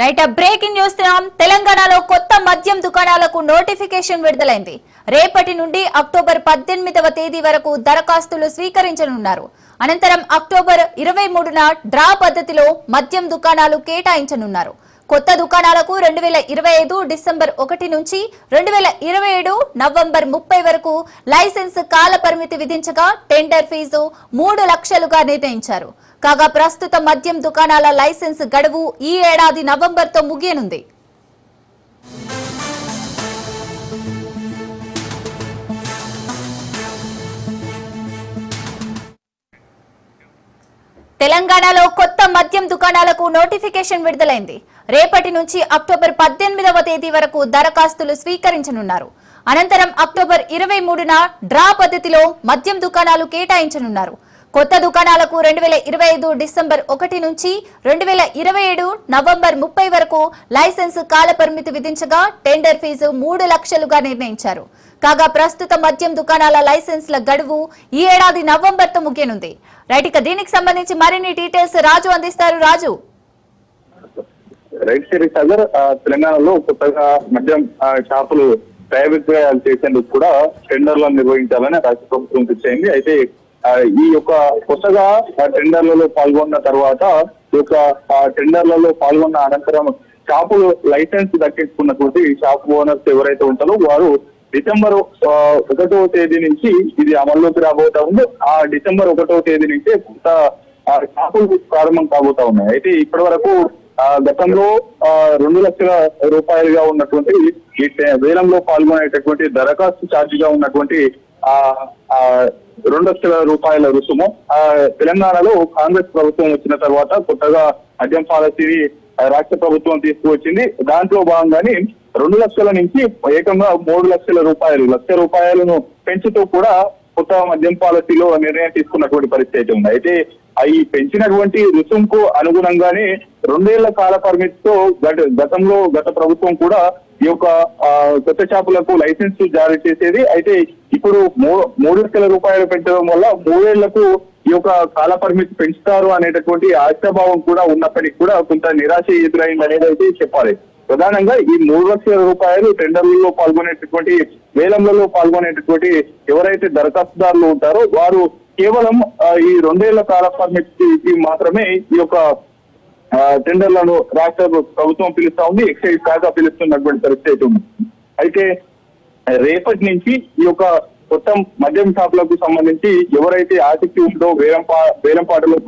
Right breaking news తెలంగాణలో కొత్త మద్యం దుకాణాలకు నోటిఫికేషన్ విడుదలైంది. రేపటి నుండి అక్టోబర్ 18వ తేదీ వరకు దరఖాస్తులు స్వీకరించనున్నారు. అనంతరం అక్టోబర్ 23న డ్రా పద్ధతిలో మద్యం దుకాణాలు కేటాయించనున్నారు. కొత్త దుకాణాలకు 2025 డిసెంబర్ 1 నుంచి 2027 నవంబర్ 30 వరకు లైసెన్స్ కాల పరిమితి విధించగా టెండర్ ఫీజు 3 లక్షలుగా నిర్ణయించారు. కాగా ప్రస్తుత మద్యం దుకాణాల లైసెన్స్ గడువు ఈ ఏడాది నవంబర్తో ముగియనుంది. తెలంగాణలో కొత్త మద్యం దుకాణాలకు నోటిఫికేషన్ విడుదలైంది. రేపటి నుంచి అక్టోబర్ 18వ తేదీ వరకు దరఖాస్తులు స్వీకరించనున్నారు. అనంతరం అక్టోబర్ 23న డ్రా పద్ధతిలో మద్యం దుకాణాలు కేటాయించనున్నారు. కొత్త దుకాణాలకు 2025 డిసెంబర్ 1 నుంచి 2027 నవంబర్ 30 వరకు లైసెన్స్ కాల పరిమితి విధించగా టెండర్ ఫీజు 3 లక్షలుగా నిర్ణయించారు. కాగా ప్రస్తుత మద్యం దుకాణాల లైసెన్స్ల గడువు ఈ ఏడాది నవంబర్తో ముగియనుంది. రైట్, ఇక దీనికి సంబంధించి మరిన్ని డీటెయిల్స్ రాజు అందిస్తారు. రాజు. రైట్ సిరీస్ సాగర్, తెలంగాణలో కొత్తగా మద్యం షాపులు ప్రైవేట్ చేసేందుకు కూడా టెండర్లను నిర్వహించాలని రాష్ట్ర ప్రభుత్వం తెచ్చింది. అయితే ఈ యొక్క కొత్తగా టెండర్లలో పాల్గొన్న తర్వాత ఈ యొక్క టెండర్లలో పాల్గొన్న అనంతరం షాపులు లైసెన్స్ దక్కించుకున్నటువంటి షాప్ ఓనర్స్ ఎవరైతే ఉంటారో వారు డిసెంబర్ 1వ తేదీ నుంచి ఇది అమల్లోకి రాబోతా ఉంది. ఆ డిసెంబర్ 1వ తేదీ నుంచే కొత్త షాపులు ప్రారంభం కాబోతా ఉన్నాయి. అయితే ఇప్పటి వరకు గతంలో 2 లక్షల రూపాయలుగా ఉన్నటువంటి ఈ వేలంలో పాల్గొనేటటువంటి దరఖాస్తు ఛార్జిగా ఉన్నటువంటి 2 లక్షల రూపాయల రుసుము తెలంగాణలో కాంగ్రెస్ ప్రభుత్వం వచ్చిన తర్వాత కొత్తగా మద్యం పాలసీని రాష్ట్ర ప్రభుత్వం తీసుకువచ్చింది. దాంట్లో భాగంగానే 2 లక్షల నుంచి ఏకంగా 3 లక్షల రూపాయలు, 1,00,000 రూపాయలను పెంచుతూ కూడా కొత్త మద్యం పాలసీలో నిర్ణయం తీసుకున్నటువంటి పరిస్థితి ఉంది. అయితే ఈ పెంచినటువంటి రుసుముకు అనుగుణంగానే 2 ఏళ్ల కాల పరిమితితో గత ప్రభుత్వం కూడా ఈ యొక్క కొత్త షాపులకు లైసెన్స్ జారీ చేసేది. అయితే ఇప్పుడు 3 లక్షల రూపాయలు పెంచడం వల్ల 3 ఏళ్లకు ఈ యొక్క కాల పరిమితి పెంచుతారు అనేటటువంటి ఆశాభావం కూడా ఉన్నప్పటికీ కూడా కొంత నిరాశ ఎదురైంది అనేది అయితే చెప్పాలి. ప్రధానంగా ఈ 3 లక్షల రూపాయలు టెండర్లలో పాల్గొనేటటువంటి వేలంలలో పాల్గొనేటటువంటి ఎవరైతే దరఖాస్తుదారులు ఉంటారో వారు కేవలం ఈ 2 ఏళ్ల కాల పరిమితికి మాత్రమే ఈ యొక్క టెండర్లను రాష్ట్ర ప్రభుత్వం పిలుస్తా ఉంది, ఎక్సైజ్ శాఖ పిలుస్తున్నటువంటి పరిస్థితి ఉంది. అయితే రేపటి నుంచి ఈ యొక్క కొత్త మద్యం షాపులకు సంబంధించి ఎవరైతే ఆసక్తి ఉందో వేలంపాటలో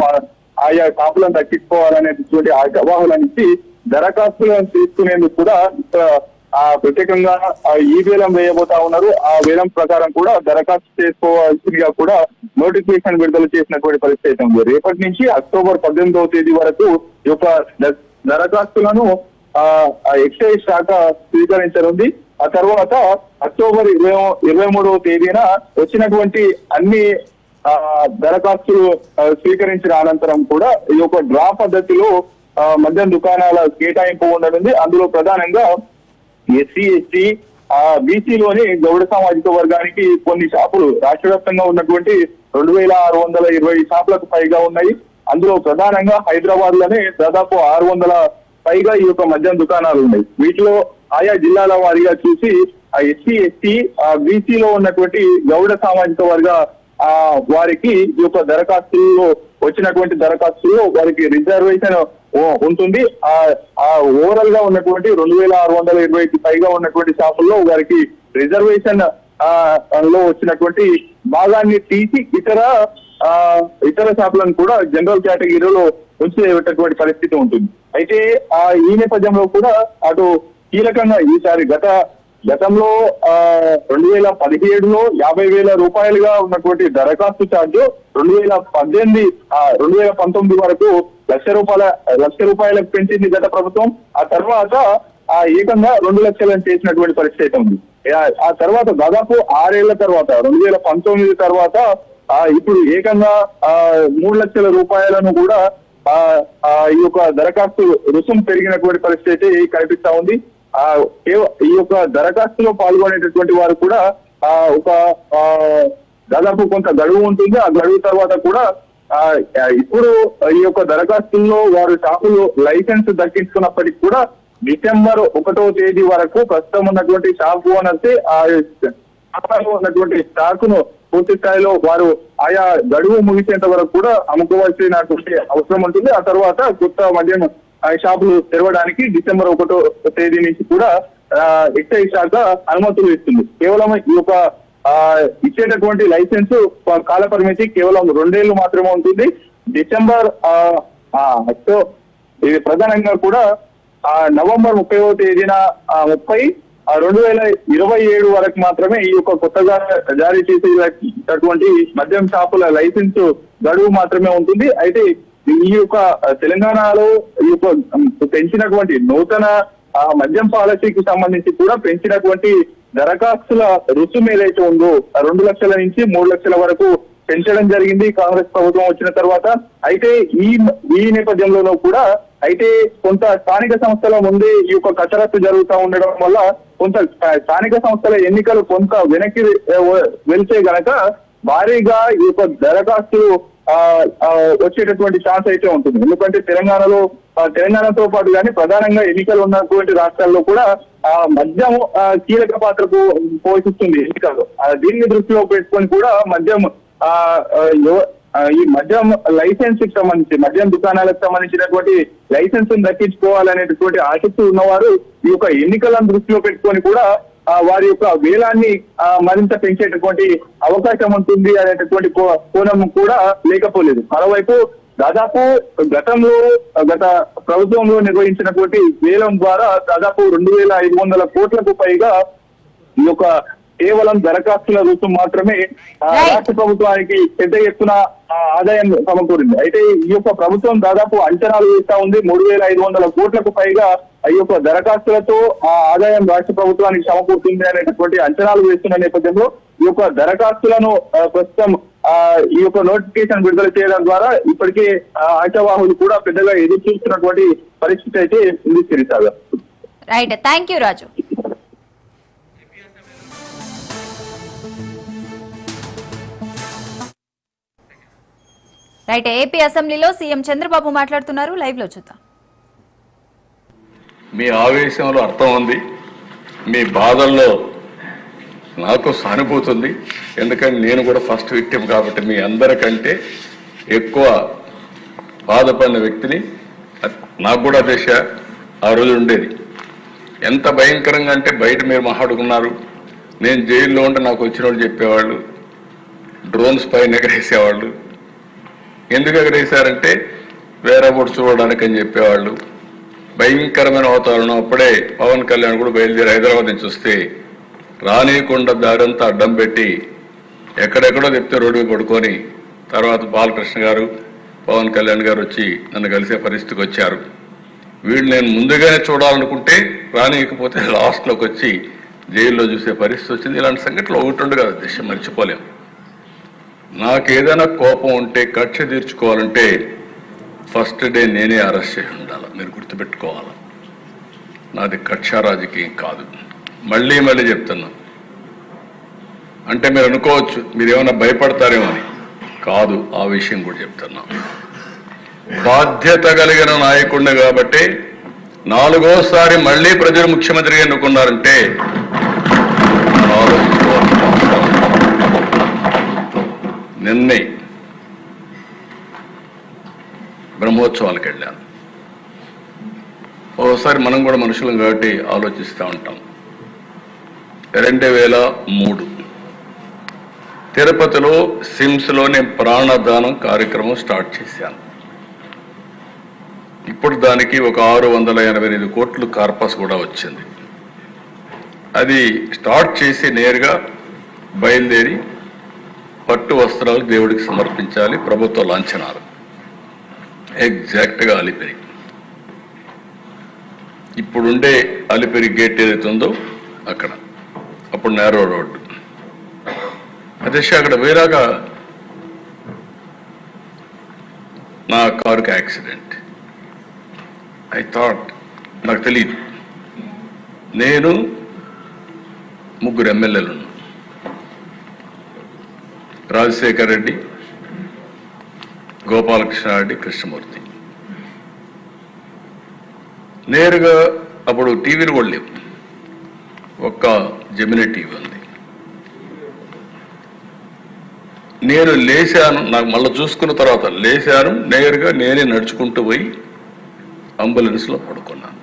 ఆయా షాపులను దక్కించుకోవాలనేటువంటి ఆశావాహుల నుంచి దరఖాస్తులను తీసుకునేందుకు కూడా ప్రత్యేకంగా ఈ వేలం వేయబోతా ఉన్నారు. ఆ వేలం ప్రకారం కూడా దరఖాస్తు చేసుకోవాల్సిందిగా కూడా నోటిఫికేషన్ విడుదల చేసినటువంటి పరిస్థితి ఉంది. రేపటి నుంచి అక్టోబర్ 18వ తేదీ వరకు ఈ యొక్క దరఖాస్తులను ఎక్సైజ్ శాఖ స్వీకరించనుంది. ఆ తర్వాత అక్టోబర్ 23వ తేదీన వచ్చినటువంటి అన్ని దరఖాస్తులు స్వీకరించిన అనంతరం కూడా ఈ యొక్క డ్రా పద్ధతిలో మద్యం దుకాణాల కేటాయింపు ఉండనుంది. అందులో ప్రధానంగా ఎస్సీ, ఎస్టీ, బీసీలోని గౌడ సామాజిక వర్గానికి కొన్ని షాపులు రాష్ట్ర వ్యాప్తంగా ఉన్నటువంటి 2,620 షాపులకు పైగా ఉన్నాయి. అందులో ప్రధానంగా హైదరాబాద్ లోనే దాదాపు 600 పైగా ఈ యొక్క మద్యం దుకాణాలు ఉన్నాయి. వీటిలో ఆయా జిల్లాల వారీగా చూసి ఎస్సీ, ఎస్టీ, బీసీలో ఉన్నటువంటి గౌడ సామాజిక వర్గ వారికి ఈ యొక్క దరఖాస్తుల్లో వచ్చినటువంటి దరఖాస్తుల్లో వారికి రిజర్వేషన్ ఉంటుంది. ఓవరాల్ గా ఉన్నటువంటి 2,620కి పైగా ఉన్నటువంటి షాపుల్లో వారికి రిజర్వేషన్ లో వచ్చినటువంటి భాగాన్ని తీసి ఇతర షాపులను కూడా జనరల్ కేటగిరీలో ఉంచేటటువంటి పరిస్థితి ఉంటుంది. అయితే ఈ నేపథ్యంలో కూడా అటు కీలకంగా ఈసారి గతంలో 2017లో 50,000 రూపాయలుగా ఉన్నటువంటి దరఖాస్తు ఛార్జ్ 2019 వరకు 1,00,000 రూపాయలకు పెంచింది గత ప్రభుత్వం. ఆ తర్వాత ఏకంగా 2 లక్షలను చేసినటువంటి పరిస్థితి ఉంది. ఆ తర్వాత దాదాపు 6 ఏళ్ల తర్వాత 2019 తర్వాత ఇప్పుడు ఏకంగా 3 లక్షల రూపాయలను కూడా ఈ యొక్క దరఖాస్తు రుసుము పెరిగినటువంటి పరిస్థితి కనిపిస్తా ఉంది. ఈ యొక్క దరఖాస్తులో పాల్గొనేటటువంటి వారు కూడా ఒక దాదాపు కొంత గడువు ఉంటుంది. ఆ గడువు తర్వాత కూడా ఇప్పుడు ఈ యొక్క దరఖాస్తుల్లో వారు షాపులు లైసెన్స్ దక్కించుకున్నప్పటికీ కూడా డిసెంబర్ 1వ తేదీ వరకు ప్రస్తుతం ఉన్నటువంటి షాప్ ఓనర్స్ ఆ షాపులో ఉన్నటువంటి స్టాక్ ను పూర్తి స్థాయిలో వారు ఆయా గడువు ముగిసేంత వరకు కూడా అమ్ముకోవాల్సినటువంటి అవసరం ఉంటుంది. ఆ తర్వాత కొత్త మద్యం షాపులు తెరవడానికి డిసెంబర్ 1వ తేదీ నుంచి కూడా ఎక్సైజ్ శాఖ అనుమతులు ఇస్తుంది. కేవలం ఈ యొక్క ఇచ్చేటటువంటి లైసెన్స్ కాల పరిమితి కేవలం 2 ఏళ్లు మాత్రమే ఉంటుంది. డిసెంబర్ సో ఇది ప్రధానంగా కూడా నవంబర్ 30వ తేదీన 2027 వరకు మాత్రమే ఈ యొక్క కొత్తగా జారీ చేసేటటువంటి మద్యం షాపుల లైసెన్స్ గడువు మాత్రమే ఉంటుంది. అయితే ఈ యొక్క తెలంగాణలో ఈ యొక్క పెంచినటువంటి నూతన మద్యం పాలసీకి సంబంధించి కూడా పెంచినటువంటి దరఖాస్తుల రుసుము ఏదైతే ఉందో 2 లక్షల నుంచి 3 లక్షల వరకు పెంచడం జరిగింది కాంగ్రెస్ ప్రభుత్వం వచ్చిన తర్వాత. అయితే ఈ నేపథ్యంలోనూ కూడా అయితే కొంత స్థానిక సంస్థల ముందే ఈ యొక్క కసరత్తు జరుగుతూ ఉండడం వల్ల కొంత స్థానిక సంస్థల ఎన్నికలు కొంత వెనక్కి వెళ్తే గనక భారీగా ఈ యొక్క దరఖాస్తులు వచ్చేటటువంటి ఛాన్స్ అయితే ఉంటుంది. ఎందుకంటే తెలంగాణతో పాటు కానీ ప్రధానంగా ఎన్నికలు ఉన్నటువంటి రాష్ట్రాల్లో కూడా మద్యం కీలక పాత్రకు పోషిస్తుంది ఎన్నికల్లో. దీన్ని దృష్టిలో పెట్టుకొని కూడా ఈ మద్యం లైసెన్స్ కి సంబంధించి మద్యం దుకాణాలకు సంబంధించినటువంటి లైసెన్స్ దక్కించుకోవాలనేటటువంటి ఆసక్తి ఉన్నవారు ఈ యొక్క ఎన్నికలను దృష్టిలో పెట్టుకొని కూడా వారి యొక్క వేలాన్ని మరింత పెంచేటటువంటి అవకాశం ఉంటుంది అనేటటువంటి కోణం కూడా లేకపోలేదు. మరోవైపు దాదాపు గత ప్రభుత్వంలో నిర్వహించినటువంటి వేలం ద్వారా దాదాపు 2500 కోట్లకు పైగా ఈ యొక్క కేవలం దరఖాస్తుల రుసుము మాత్రమే రాష్ట్ర ప్రభుత్వానికి పెద్ద ఎత్తున ఆదాయం సమకూరింది. అయితే ఈ యొక్క ప్రభుత్వం దాదాపు అంచనాలు వేస్తా ఉంది 3500 కోట్లకు పైగా ఈ యొక్క దరఖాస్తులతో ఆదాయం రాష్ట్ర ప్రభుత్వానికి సమకూరుతుంది అనేటటువంటి అంచనాలు వేస్తున్న నేపథ్యంలో ఈ యొక్క దరఖాస్తులను ప్రస్తుతం ఈ యొక్క నోటిఫికేషన్ విడుదల చేయడం ద్వారా ఇప్పటికే ఆశావాహులు కూడా పెద్దగా ఎదురు చూస్తున్నటువంటి పరిస్థితి అయితే ఉంది Sirisagar. Right, thank you Raju. Right, AP అసెంబ్లీలో సీఎం చంద్రబాబు మాట్లాడుతున్నారు, లైవ్ లో చూద్దాం. మీ ఆవేశంలో అర్థం ఉంది, మీ బాధల్లో నాకు సానుభూతి ఉంది. ఎందుకంటే నేను కూడా ఫస్ట్ విక్టిమ్ కాబట్టి మీ అందరికంటే ఎక్కువ బాధపడిన వ్యక్తిని. నాకు కూడా దశ ఆ రోజు ఉండేది. ఎంత భయంకరంగా అంటే బయట మీరు మాట్లాడుకున్నారు, నేను జైల్లో ఉంటే నాకు వచ్చిన వాళ్ళు చెప్పేవాళ్ళు డ్రోన్స్ పైన ఎగరేసేవాళ్ళు. ఎందుకు ఎగరేశారంటే వేరే బోటు చూడడానికి అని చెప్పేవాళ్ళు. భయంకరమైన వాతావరణం. అప్పుడే పవన్ కళ్యాణ్ కూడా బయలుదేరి హైదరాబాద్ నుంచి వస్తే రానీయకుండా దారంతా అడ్డం పెట్టి ఎక్కడెక్కడో చెప్తే రోడ్డు పడుకొని తర్వాత బాలకృష్ణ గారు పవన్ కళ్యాణ్ గారు వచ్చి నన్ను కలిసే పరిస్థితికి వచ్చారు. వీళ్ళు నేను ముందుగానే చూడాలనుకుంటే రానియకపోతే లాస్ట్లోకి వచ్చి జైల్లో చూసే పరిస్థితి వచ్చింది. ఇలాంటి సంఘటనలు ఒకటి కదా దిశ మర్చిపోలేము. నాకు ఏదైనా కోపం ఉంటే కక్ష తీర్చుకోవాలంటే ఫస్ట్ డే నేనే అరెస్ట్ చేసి ఉండాలి. మీరు గుర్తుపెట్టుకోవాలి, నాది కక్ష రాజకీయం కాదు. మళ్ళీ చెప్తున్నా. అంటే మీరు అనుకోవచ్చు మీరు ఏమైనా భయపడతారేమో అని. కాదు, ఆ విషయం కూడా చెప్తున్నా. బాధ్యత కలిగిన నాయకుడిని కాబట్టి 4వసారి మళ్ళీ ప్రజలు ముఖ్యమంత్రిగా ఎన్నుకున్నారంటే నిన్నే బ్రహ్మోత్సవాలకు వెళ్ళాను. ఓసారి మనం కూడా మనుషులం కాబట్టి ఆలోచిస్తూ ఉంటాం. 2003 తిరుపతిలో సిమ్స్లో నేను ప్రాణదానం కార్యక్రమం స్టార్ట్ చేశాను. ఇప్పుడు దానికి ఒక 688 కోట్లు కార్పస్ కూడా వచ్చింది. అది స్టార్ట్ చేసి నేరుగా బయలుదేరి పట్టు వస్త్రాలు దేవుడికి సమర్పించాలి, ప్రభుత్వ లాంఛనాలు. ఎగ్జాక్ట్గా అలిపిరి, ఇప్పుడుండే అలిపిరి గేట్ ఏదైతే ఉందో అక్కడ, అప్పుడు నేరో రోడ్డు. అదే అక్కడ వేరేగా నా కారుకి యాక్సిడెంట్. ఐ థాట్, నాకు తెలియదు, నేను 3 ఎమ్మెల్యేలు ఉన్నా, రాజశేఖర్ రెడ్డి, గోపాలకృష్ణారెడ్డి, కృష్ణమూర్తి. నేరుగా అప్పుడు టీవీలు కూడా లేవు, ఒక్క జెమినీ టీవీ ఉంది. నేను లేచాను, నాకు మళ్ళీ చూసుకున్న తర్వాత లేచాను, నేరుగా నేనే నడుచుకుంటూ పోయి అంబులెన్స్లో పడుకున్నాను.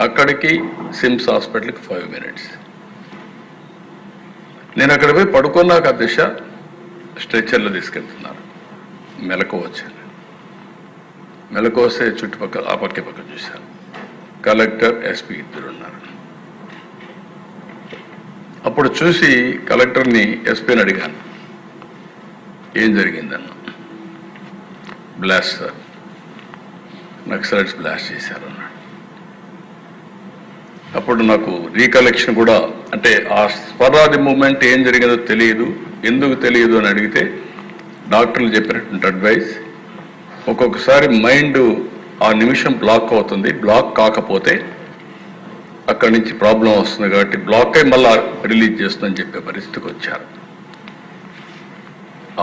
అక్కడికి సిమ్స్ హాస్పిటల్కి 5 minutes. నేను అక్కడ పోయి పడుకున్నాక దిశ స్ట్రెచ్చర్లో తీసుకెళ్తున్నారు. మెలకు వచ్చాను. మెలకు వస్తే చుట్టుపక్కల ఆ పక్క చూశాను. కలెక్టర్, ఎస్పీ ఇద్దరు ఉన్నారు. అప్పుడు చూసి కలెక్టర్ని, ఎస్పీని అడిగాను, ఏం జరిగిందన్న. బ్లాస్ట్ సార్, నక్సలైట్స్ బ్లాస్ట్ చేశారు అన్నాడు. అప్పుడు నాకు రీకలెక్షన్ కూడా, అంటే ఆ స్పరాది మూమెంట్ ఏం జరిగిందో తెలియదు, ఎందుకు తెలియదు అని అడిగితే డాక్టర్లు చెప్పినటువంటి అడ్వైస్, ఒక్కొక్కసారి మైండ్ ఆ నిమిషం బ్లాక్ అవుతుంది, బ్లాక్ కాకపోతే అక్కడి నుంచి ప్రాబ్లం వస్తుంది కాబట్టి బ్లాక్ అయి మళ్ళా రిలీజ్ చేస్తుందని చెప్పే పరిస్థితికి వచ్చారు.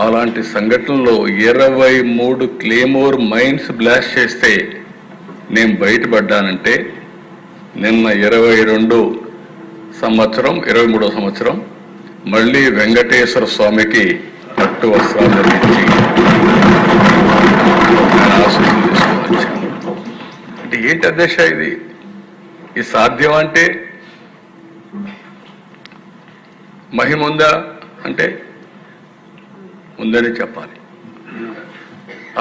అలాంటి సంఘటనలో 23 క్లేమోర్ మైన్స్ బ్లాస్ట్ చేస్తే నేను బయటపడ్డానంటే నిన్న 22వ సంవత్సరం 23వ సంవత్సరం మళ్ళీ వెంకటేశ్వర స్వామికి పట్టు వస్త్రాలు ధరించి ఆశీస్సులు తీసుకొని వచ్చాను. అంటే ఏంటి అధ్యక్ష ఇది సాధ్యం అంటే మహిముందా అంటే ఉందని చెప్పాలి.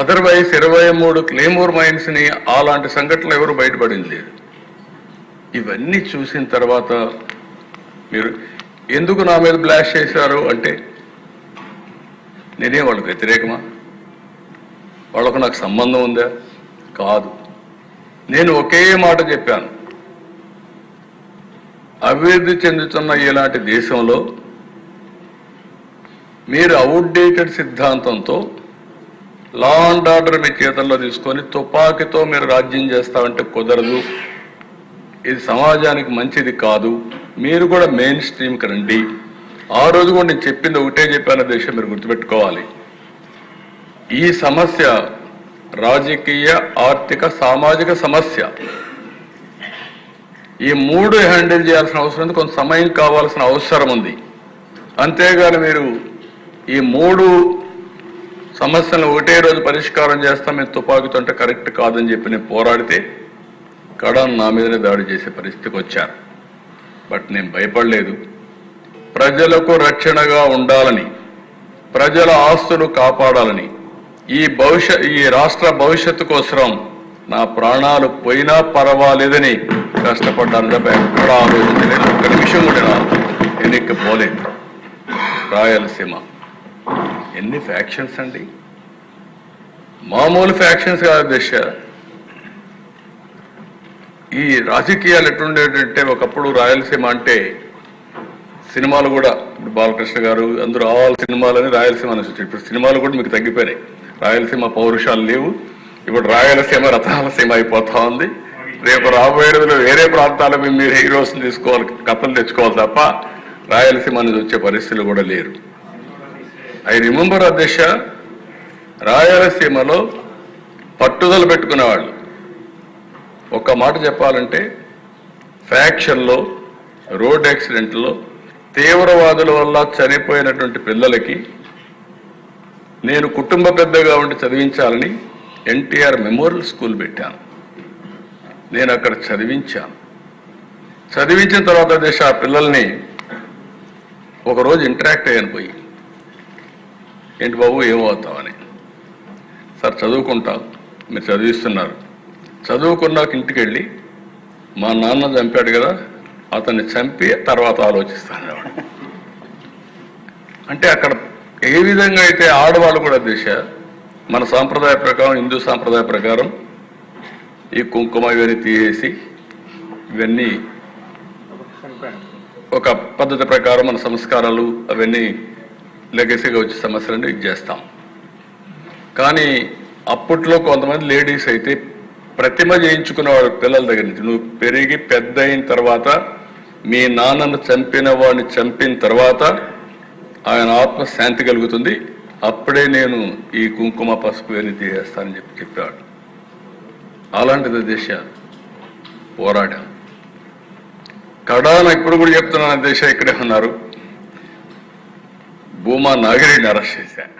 అదర్వైజ్ 23 క్లేమోర్ మైన్స్ ని అలాంటి సంఘటనలు ఎవరు బయటపడింది లేదు. ఇవన్నీ చూసిన తర్వాత మీరు ఎందుకు నా మీద బ్లాస్ట్ చేశారు అంటే నేనే వాళ్ళకు వ్యతిరేకమా? వాళ్ళకు నాకు సంబంధం ఉందా? కాదు. నేను ఒకే మాట చెప్పాను, అభివృద్ధి చెందుతున్న ఇలాంటి దేశంలో మీరు అవుట్డేటెడ్ సిద్ధాంతంతో లా అండ్ ఆర్డర్ మీ చేతుల్లో తీసుకొని తుపాకీతో మీరు రాజ్యం చేస్తామంటే కుదరదు. ఇది సమాజానికి మంచిది కాదు. మీరు కూడా మెయిన్ స్ట్రీమ్కి రండి. ఆ రోజు కూడా నేను చెప్పింది ఒకటే చెప్పాను దేశం, మీరు గుర్తుపెట్టుకోవాలి. ఈ సమస్య రాజకీయ, ఆర్థిక, సామాజిక సమస్య. ఈ 3 హ్యాండిల్ చేయాల్సిన అవసరం ఉంది, కొంత సమయం కావాల్సిన అవసరం ఉంది. అంతేగాని మీరు ఈ 3 సమస్యలను ఒకటే రోజు పరిష్కారం చేస్తాం మేము తుపాకీతో అంటే కరెక్ట్ కాదని చెప్పి నేను పోరాడితే కడాన్ నా మీదనే దాడి చేసే పరిస్థితికి వచ్చారు. బట్ నేను భయపడలేదు. ప్రజలకు రక్షణగా ఉండాలని, ప్రజల ఆస్తులు కాపాడాలని, ఈ రాష్ట్ర భవిష్యత్తు కోసం నా ప్రాణాలు పోయినా పర్వాలేదని కష్టపడ్డాను తప్ప ఎక్కడ ఆలోచించలేదు. ఒక్క నిమిషం కూడా నా ఎన్నిక పోలేదు. రాయలసీమ ఎన్ని ఫ్యాక్షన్స్ అండి, మామూలు ఫ్యాక్షన్స్ కాదు దిశ. ఈ రాజకీయాలు ఎట్లుండేటంటే ఒకప్పుడు రాయలసీమ అంటే సినిమాలు కూడా, ఇప్పుడు బాలకృష్ణ గారు అందరూ ఆల్ సినిమాలని రాయలసీమ అని వచ్చారు. ఇప్పుడు సినిమాలు కూడా మీకు తగ్గిపోయినాయి. రాయలసీమ పౌరుషాలు లేవు. ఇప్పుడు రాయలసీమ రతనాలసీమ అయిపోతా ఉంది. రేపు రాబోయే రోజుల్లో వేరే ప్రాంతాల మీరు హీరోస్ని తీసుకోవాలి, కథలు తెచ్చుకోవాలి తప్ప రాయలసీమ అనేది వచ్చే పరిస్థితులు కూడా లేరు. ఐ రిమెంబర్ అధ్యక్ష, రాయలసీమలో పట్టుదల పెట్టుకునేవాళ్ళు. ఒక్క మాట చెప్పాలంటే ఫ్యాక్షన్లో, రోడ్ యాక్సిడెంట్లో, తీవ్రవాదుల వల్ల చనిపోయినటువంటి పిల్లలకి నేను కుటుంబ పెద్దగా ఉండి చదివించాలని ఎన్టీఆర్ మెమోరియల్ స్కూల్ పెట్టాను. నేను అక్కడ చదివించాను. చదివించిన తర్వాత దేశ ఆ పిల్లల్ని ఒకరోజు ఇంటరాక్ట్ అయ్యాను పోయి, ఏంటి బాబు ఏమవుతామని. సార్ చదువుకుంటా, మీరు చదివిస్తున్నారు, చదువుకున్నాక ఇంటికి వెళ్ళి మా నాన్న చంపాడు కదా, అతన్ని చంపి తర్వాత ఆలోచిస్తాను. అంటే అక్కడ ఏ విధంగా అయితే ఆడవాళ్ళు కూడా దిశ మన సాంప్రదాయ ప్రకారం, హిందూ సాంప్రదాయ ప్రకారం ఈ కుంకుమ ఇవన్నీ తీసేసి ఇవన్నీ ఒక పద్ధతి ప్రకారం మన సంస్కారాలు అవన్నీ లెగసీగా వచ్చే సమస్యలన్నీ ఇది చేస్తాం. కానీ అప్పట్లో కొంతమంది లేడీస్ అయితే ప్రతిమ చేయించుకునేవాడు పిల్లల దగ్గర నుంచి. నువ్వు పెరిగి పెద్ద అయిన తర్వాత మీ నాన్నను చంపిన వాడిని చంపిన తర్వాత ఆయన ఆత్మ శాంతి కలుగుతుంది, అప్పుడే నేను ఈ కుంకుమ పసుపు అని తీసేస్తానని చెప్పాడు. అలాంటిది దిశ పోరాడాం. కడాన ఇప్పుడు కూడా చెప్తున్నాను, దిశ ఇక్కడే ఉన్నారు, భూమా నాగిరెడ్డిని అరెస్ట్ చేశాను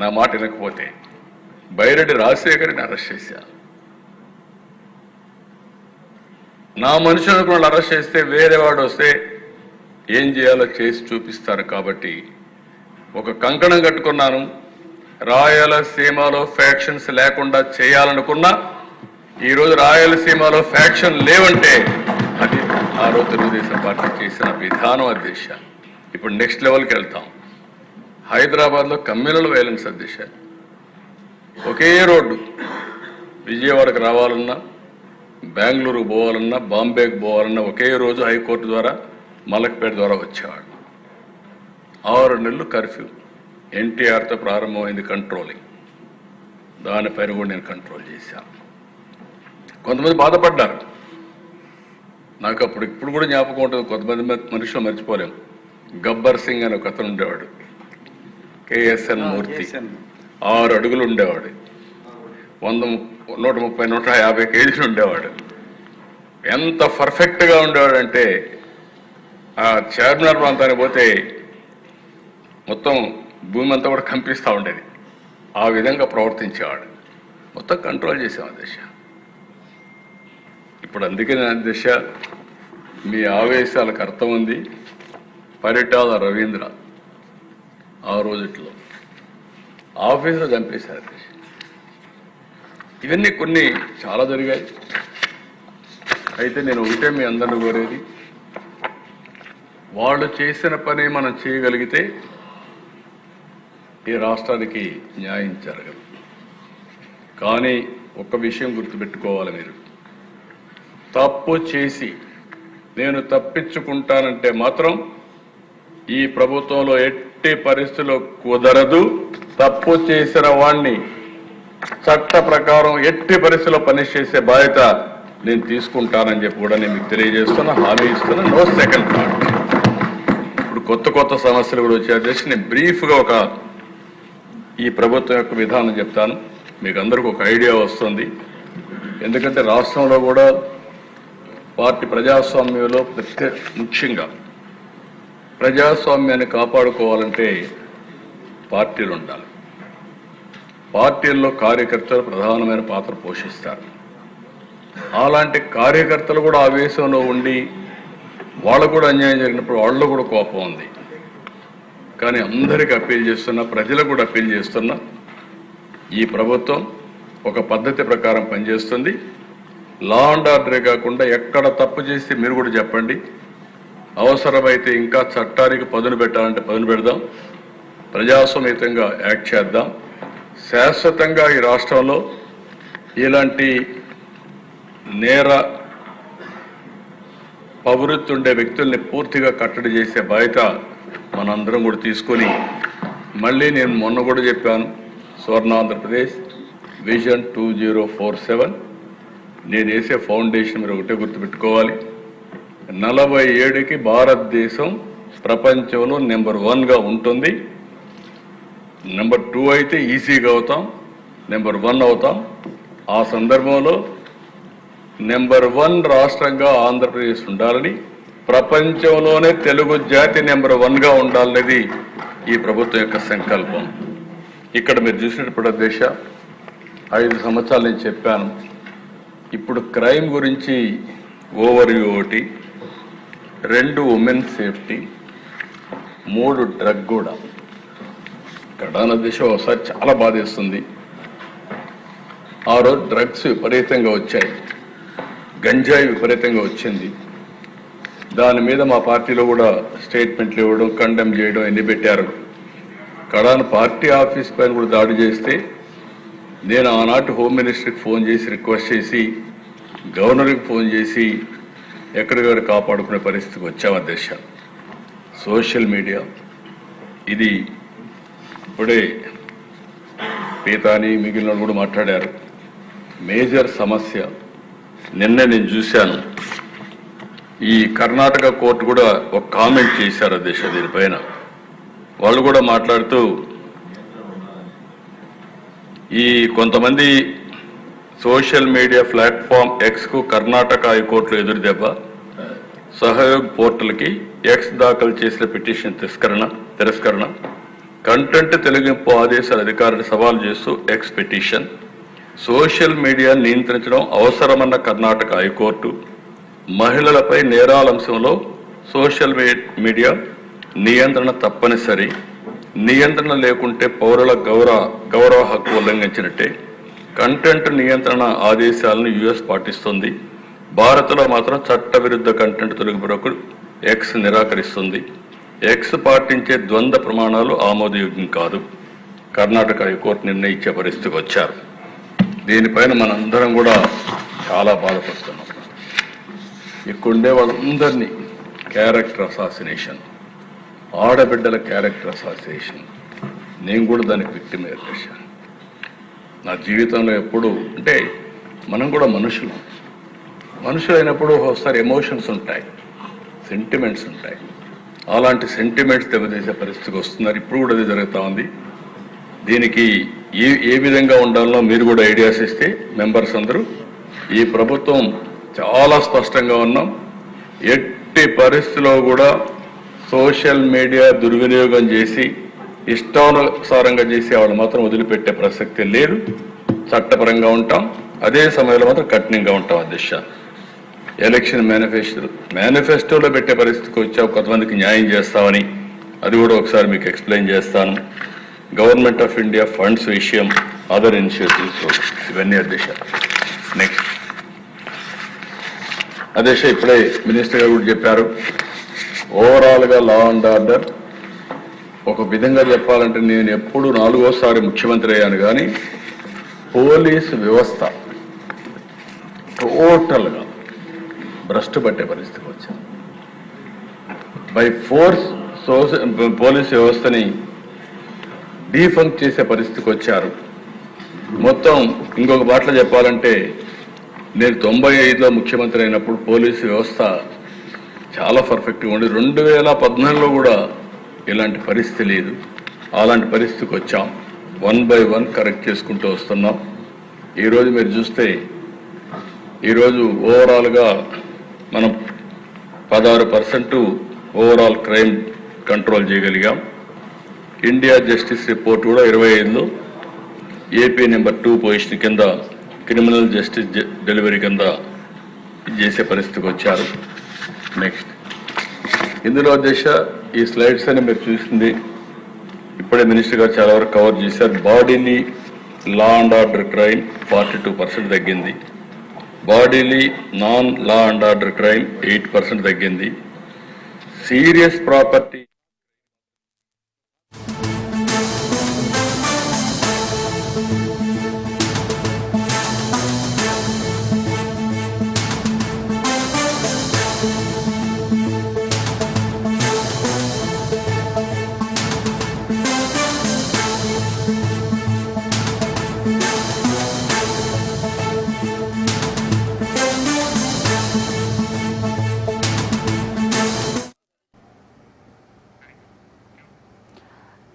నా మాట వినకపోతే. బైరెడ్డి రాజశేఖర్ని అరెస్ట్ చేశాను. నా మనుషులకు వాళ్ళు అరెస్ట్ చేస్తే వేరే వాడు వస్తే ఏం చేయాలో చేసి చూపిస్తారు. కాబట్టి ఒక కంకణం కట్టుకున్నాను, రాయలసీమలో ఫ్యాక్షన్స్ లేకుండా చేయాలనుకున్నా. ఈరోజు రాయలసీమలో ఫ్యాక్షన్ లేవంటే అది ఆ రోజు తెలుగుదేశం పార్టీ చేసిన విధానం అధ్యక్ష. ఇప్పుడు నెక్స్ట్ లెవెల్కి వెళ్తాం. హైదరాబాద్లో కమ్యూనల్ వైలెన్స్ అధ్యక్ష. ఒకే రోడ్డు విజయవాడకు రావాలన్నా, బెంగళూరు పోవాలన్నా, బాంబేకి పోవాలన్నా ఒకే రోజు హైకోర్టు ద్వారా మలక్పేట ద్వారా వచ్చేవాడు. 6 నెలలు కర్ఫ్యూ ఎన్టీఆర్తో ప్రారంభమైంది కంట్రోలింగ్. దానిపైన కూడా నేను కంట్రోల్ చేశాను. కొంతమంది బాధపడ్డారు. నాకు అప్పుడు ఇప్పుడు కూడా జ్ఞాపకం ఉంటుంది, కొంతమంది మనుషులు మర్చిపోలేము. గబ్బర్ సింగ్ అని ఒక అతను ఉండేవాడు, కేఎస్ఎన్ మూర్తి, 6 అడుగులు ఉండేవాడు, 100, 130, 150 కేజీలు ఉండేవాడు. ఎంత పర్ఫెక్ట్గా ఉండేవాడు అంటే ఆ చార్మినార్ ప్రాంతానికి పోతే మొత్తం భూమి అంతా కూడా కంపిస్తూ ఉండేది. ఆ విధంగా ప్రవర్తించేవాడు. మొత్తం కంట్రోల్ చేసాం దిశ. ఇప్పుడు అందుకే దిశ మీ ఆవేశాలకు అర్థం ఉంది. పరిటాల రవీంద్ర ఆ రోజుట్లో ఆఫీసులో చంపేశారు దిశ. ఇవన్నీ కొన్ని చాలా జరిగాయి. అయితే నేను ఒకటే మీ అందరిని కోరేది, వాళ్ళు చేసిన పని మనం చేయగలిగితే ఈ రాష్ట్రానికి న్యాయం జరగదు. కానీ ఒక్క విషయం గుర్తుపెట్టుకోవాలి, మీరు తప్పు చేసి నేను తప్పించుకుంటానంటే మాత్రం ఈ ప్రభుత్వంలో ఎట్టి పరిస్థితుల్లో కుదరదు. తప్పు చేసిన వాణ్ణి చట్ట ప్రకారం ఎట్టి పరిస్థితుల్లో పనిష్ చేసే బాధ్యత నేను తీసుకుంటానని చెప్పి కూడా నేను మీకు తెలియజేస్తున్నా, హామీ ఇస్తున్నా. No second thought. ఇప్పుడు కొత్త సమస్యలు కూడా వచ్చాయి. నేను బ్రీఫ్గా ఒక ఈ ప్రభుత్వం యొక్క విధానం చెప్తాను, మీకు అందరికీ ఒక ఐడియా వస్తుంది. ఎందుకంటే రాష్ట్రంలో కూడా పార్టీ ప్రజాస్వామ్యంలో ముఖ్యంగా ప్రజాస్వామ్యాన్ని కాపాడుకోవాలంటే పార్టీలు ఉండాలి. పార్టీల్లో కార్యకర్తలు ప్రధానమైన పాత్ర పోషిస్తారు. అలాంటి కార్యకర్తలు కూడా ఆవేశంలో ఉండి వాళ్ళు కూడా అన్యాయం జరిగినప్పుడు వాళ్ళు కూడా కోపం ఉంది. కానీ అందరికీ అప్పీల్ చేస్తున్నా, ప్రజలకు కూడా అప్పీల్ చేస్తున్నా, ఈ ప్రభుత్వం ఒక పద్ధతి ప్రకారం పనిచేస్తుంది. లా అండ్ ఆర్డరే కాకుండా ఎక్కడ తప్పు చేస్తే మీరు కూడా చెప్పండి. అవసరమైతే ఇంకా చట్టానికి పదును పెట్టాలంటే పదును పెడదాం. ప్రజాస్వామ్యతంగా యాక్ట్ చేద్దాం. శాశ్వతంగా ఈ రాష్ట్రంలో ఇలాంటి నేర ప్రవృత్తి ఉండే వ్యక్తుల్ని పూర్తిగా కట్టడి చేసే బాధ్యత మనందరం కూడా తీసుకొని, మళ్ళీ నేను మొన్న కూడా చెప్పాను, స్వర్ణాంధ్రప్రదేశ్ విజన్ 2047 నేను వేసే ఫౌండేషన్ మీరు ఒకటే గుర్తుపెట్టుకోవాలి. 47కి భారతదేశం ప్రపంచంలో నెంబర్ 1గా ఉంటుంది. నెంబర్ 2 అయితే ఈజీగా అవుతాం, నెంబర్ 1 అవుతాం. ఆ సందర్భంలో నెంబర్ 1 రాష్ట్రంగా ఆంధ్రప్రదేశ్ ఉండాలని, ప్రపంచంలోనే తెలుగు జాతి నెంబర్ 1గా ఉండాలనేది ఈ ప్రభుత్వం యొక్క సంకల్పం. ఇక్కడ మీరు చూసినప్పుడు దేశ 5 సంవత్సరాలు నేను చెప్పాను. ఇప్పుడు క్రైమ్ గురించి ఓవర్వ్యూ ఒకటి, 2 ఉమెన్ సేఫ్టీ, 3 డ్రగ్ కూడా. కడాన దిశ ఒకసారి చాలా బాధేస్తుంది. ఆ రోజు డ్రగ్స్ విపరీతంగా వచ్చాయి, గంజాయి విపరీతంగా వచ్చింది. దాని మీద మా పార్టీలో కూడా స్టేట్మెంట్లు ఇవ్వడం, కండెమ్ చేయడం ఎన్ని పెట్టారు. కడాన పార్టీ ఆఫీస్ పైన కూడా దాడి చేస్తే నేను ఆనాటి హోమ్ మినిస్టర్కి ఫోన్ చేసి రిక్వెస్ట్ చేసి, గవర్నర్కి ఫోన్ చేసి ఎక్కడికక్కడ కాపాడుకునే పరిస్థితికి వచ్చాము అధ్యక్ష. సోషల్ మీడియా ఇది ఇప్పుడే పీతాని మిగిలిన కూడా మాట్లాడారు. మేజర్ సమస్య. నిన్న నేను చూశాను, ఈ కర్ణాటక కోర్టు కూడా ఒక కామెంట్ చేశారు అధ్యక్ష దీనిపైన. వాళ్ళు కూడా మాట్లాడుతూ ఈ కొంతమంది సోషల్ మీడియా ప్లాట్ఫామ్ ఎక్స్కు కర్ణాటక హైకోర్టులో ఎదురు దెబ్బ, సహయోగ్ పోర్టల్కి ఎక్స్ దాఖలు చేసిన పిటిషన్ తిరస్కరణ, కంటెంట్ తొలగింపు ఆదేశాల అధికారులు సవాల్ చేస్తూ ఎక్స్ పిటిషన్, సోషల్ మీడియా నియంత్రించడం అవసరమన్న కర్ణాటక హైకోర్టు, మహిళలపై నేరాల అంశంలో సోషల్ మీడియా నియంత్రణ తప్పనిసరి, నియంత్రణ లేకుంటే పౌరుల గౌరవ హక్కు ఉల్లంఘించినట్టే, కంటెంట్ నియంత్రణ ఆదేశాలను యుఎస్ పాటిస్తుంది, భారత్లో మాత్రం చట్టవిరుద్ధ కంటెంట్ తొలగింపునకు ఎక్స్ నిరాకరిస్తుంది, ఎక్స్ పాటించే ద్వంద్వ ప్రమాణాలు ఆమోదయోగ్యం కాదు, కర్ణాటక హైకోర్టు నిర్ణయించే పరిస్థితికి వచ్చారు. దీనిపైన మనందరం కూడా చాలా బాధపడుతున్నాం. ఇక్కడుండే వాళ్ళందరినీ క్యారెక్టర్ అసాసినేషన్, ఆడబిడ్డల క్యారెక్టర్ అసాసినేషన్, నేను కూడా దానికి విక్టిమ్ చేశాను. నా జీవితంలో ఎప్పుడు అంటే మనం కూడా మనుషులు అయినప్పుడు ఒకసారి ఎమోషన్స్ ఉంటాయి, సెంటిమెంట్స్ ఉంటాయి. అలాంటి సెంటిమెంట్స్ దెబ్బతీసే పరిస్థితికి వస్తున్నారు. ఇప్పుడు కూడా అది జరుగుతూ ఉంది. దీనికి ఏ విధంగా ఉండాలో మీరు కూడా ఐడియాస్ ఇస్తే మెంబర్స్ అందరూ, ఈ ప్రభుత్వం చాలా స్పష్టంగా ఉన్నాం. ఎట్టి పరిస్థితిలో కూడా సోషల్ మీడియా దుర్వినియోగం చేసి ఇష్టానుసారంగా చేసి వాళ్ళు మాత్రం వదిలిపెట్టే ప్రసక్తి లేదు. చట్టపరంగా ఉంటాం, అదే సమయంలో మాత్రం కఠినంగా ఉంటాం. అధ్యక్ష, ఎలక్షన్ మేనిఫెస్టోలో పెట్టే పరిస్థితికి వచ్చావు, కొంతమందికి న్యాయం చేస్తామని, అది కూడా ఒకసారి మీకు ఎక్స్ప్లెయిన్ చేస్తాను. గవర్నమెంట్ ఆఫ్ ఇండియా ఫండ్స్ విషయం, అదర్ ఇనిషియేటివ్స్, ఇవన్నీ అధ్యక్ష. నెక్స్ట్ అధ్యక్ష, ఇప్పుడే మినిస్టర్ గారు కూడా చెప్పారు, ఓవరాల్గా లా అండ్ ఆర్డర్ ఒక విధంగా చెప్పాలంటే నేను ఎప్పుడు 4వసారి ముఖ్యమంత్రి అయ్యాను, కానీ పోలీసు వ్యవస్థ టోటల్గా భ్రష్టు పట్టే పరిస్థితికి వచ్చాను. బై ఫోర్స్ పోలీసు వ్యవస్థని డీఫంక్ చేసే పరిస్థితికి వచ్చారు. మొత్తం ఇంకొక మాటలో చెప్పాలంటే నేను 95లో ముఖ్యమంత్రి అయినప్పుడు పోలీసు వ్యవస్థ చాలా పర్ఫెక్ట్గా ఉండి 2014లో కూడా ఇలాంటి పరిస్థితి లేదు. అలాంటి పరిస్థితికి వచ్చాం. 1 by 1 కరెక్ట్ చేసుకుంటూ వస్తున్నాం. ఈరోజు మీరు చూస్తే ఈరోజు ఓవరాల్గా మనం 16% ఓవరాల్ క్రైమ్ కంట్రోల్ చేయగలిగాం. ఇండియా జస్టిస్ రిపోర్ట్ కూడా 25లో ఏపీ నెంబర్ 2 పొజిషన్ కింద క్రిమినల్ జస్టిస్ డెలివరీ కింద చేసే పరిస్థితికి వచ్చారు. నెక్స్ట్ ఇందులో అధ్యక్ష ఈ స్లైడ్స్ అని మీరు చూసింది ఇప్పుడే మినిస్టర్ గారు చాలా వరకు కవర్ చేశారు. Bodily law and order crime 42% తగ్గింది, bodily non law and order crime 8% తగ్గింది, సీరియస్ ప్రాపర్టీ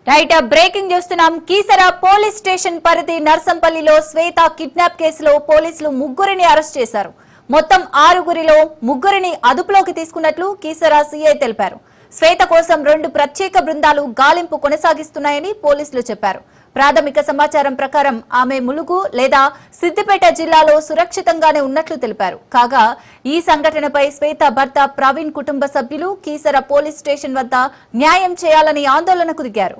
రైట్, బ్రేకింగ్ చూస్తున్నాం. కీసర పోలీస్ స్టేషన్ పరిధి నర్సంపల్లిలో శ్వేత కిడ్నాప్ కేసులో పోలీసులు 3గురిని అరెస్ట్ చేశారు. మొత్తం 6గురిలో 3గురిని అదుపులోకి తీసుకున్నట్లు కీసర సీఐ తెలిపారు. శ్వేత కోసం 2 ప్రత్యేక బృందాలు గాలింపు కొనసాగిస్తున్నాయని పోలీసులు చెప్పారు. ప్రాథమిక సమాచారం ప్రకారం ఆమె ములుగు లేదా సిద్దిపేట జిల్లాలో సురక్షితంగానే ఉన్నట్లు తెలిపారు. కాగా ఈ సంఘటనపై శ్వేత భర్త ప్రవీణ్ కుటుంబ సభ్యులు కీసర పోలీస్ స్టేషన్ వద్ద న్యాయం చేయాలని ఆందోళనకు దిగారు.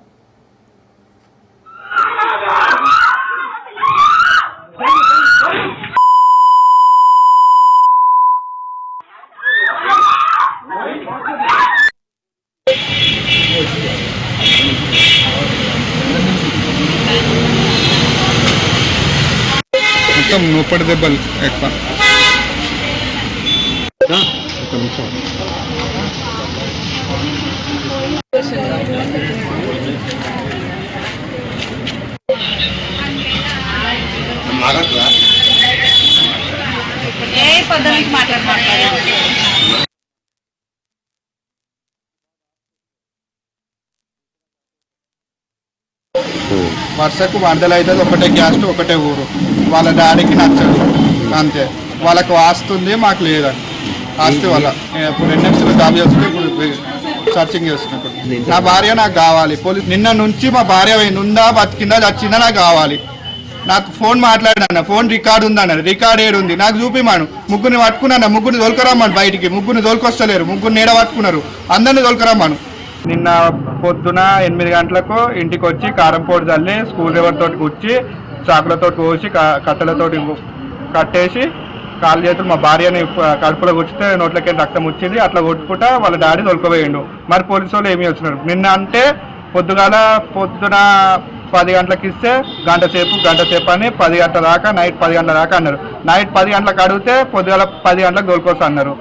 మొత్తం నూపడి దెబ్బలు ఎక్కువ. ఒక నిమిషం. ఏ పద్ధతికి మాట్లాడారు. వర్షకు వరదలు అవుతుంది, ఒకటే క్యాస్ట్ ఒకటే ఊరు. వాళ్ళ డాడీకి నచ్చదు అంతే. వాళ్ళకు ఆస్తి ఉంది, మాకు లేదని. ఆస్తి వల్ల ఇప్పుడు ఎన్ఎంసీలో జాబ్ చేస్తుంది, ఇప్పుడు సర్చింగ్ చేస్తున్నప్పుడు. నా భార్య నాకు కావాలి. నిన్న నుంచి మా భార్య ఉందా, బతికిందా, చచ్చిందా నాకు కావాలి. నాకు ఫోన్ మాట్లాడినా, ఫోన్ రికార్డు ఉందన్నారు. రికార్డ్ ఏడు ఉంది నాకు చూపిమాను. ముగ్గురిని పట్టుకున్నా, ముగ్గురిని తోలుకరమ్మాను బయటికి. ముగ్గురిని తోలుకొస్తలేరు, ముగ్గురిని ఏడ పట్టుకున్నారు, అందరిని తోలుకరమ్మాను. నిన్న పొద్దున 8 గంటలకు ఇంటికి వచ్చి కారం పొడి చల్లి స్కూల్ డ్రైవర్ తోటి కూర్చి చాకులతో కోసి కట్టెలతోటి కట్టేసి కాలు చేతులు మా భార్యని కడుపులో కూర్చితే నోట్లకి రక్తం వచ్చింది. అట్లా కొట్టుకుంటా వాళ్ళ డాడీ తొలకపోయిండు. మరి పోలీసు వాళ్ళు ఏమీ వచ్చినారు. నిన్న అంటే పొద్దున 10 గంటలకు ఇస్తే గంట సేపు అని 10 గంటల దాకా, నైట్ 10 గంటల దాకా అన్నారు. నైట్ 10 గంటలకు అడిగితే పొద్దుగాల 10 గంటలకు దొరికొస్తా అన్నారు.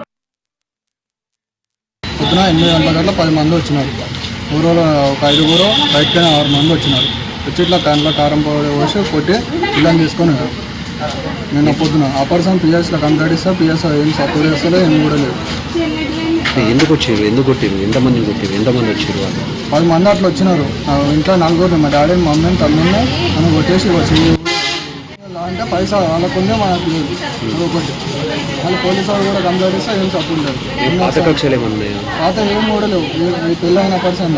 పొద్దున 8 గంటల 10 మంది వచ్చినారు. ఊరోలో ఒక 5 బయటకైనా 6 మంది వచ్చినారు. వచ్చి ఇట్లా దాంట్లో కారం పొడి పోసి కొట్టి పిల్లల్ని తీసుకొని ఉంటారు. నిన్న పొద్దున ఆ పర్సన్ పిఎస్లో కంప్లైంట్ ఇస్తా, పిఎస్ ఏం సపోర్ట్ చేస్తలే, ఏం కూడా లేదు. ఎందుకు వచ్చారు, ఎందుకు కొట్టారు, ఎంతమంది కొట్టారు, ఎంతమంది వచ్చారు? వాళ్ళు 10 మంది అట్లా వచ్చినారు. ఇంట్లో 4 మా డాడీని, మమ్మీని, తమ్ముడిని అని కొట్టేసి వచ్చి అంటే పైసా వాళ్ళకుందే మనకు లేదు. ఒకటి వాళ్ళు పోలీసు వాళ్ళు కూడా కంప్లైంట్ ఇస్తే ఏం సపోర్ట్ లేదు. పాత కక్షలు ఏమన్నాయి? పాత ఏం కూడా లేవు. ఈ పెళ్ళైన పర్సన్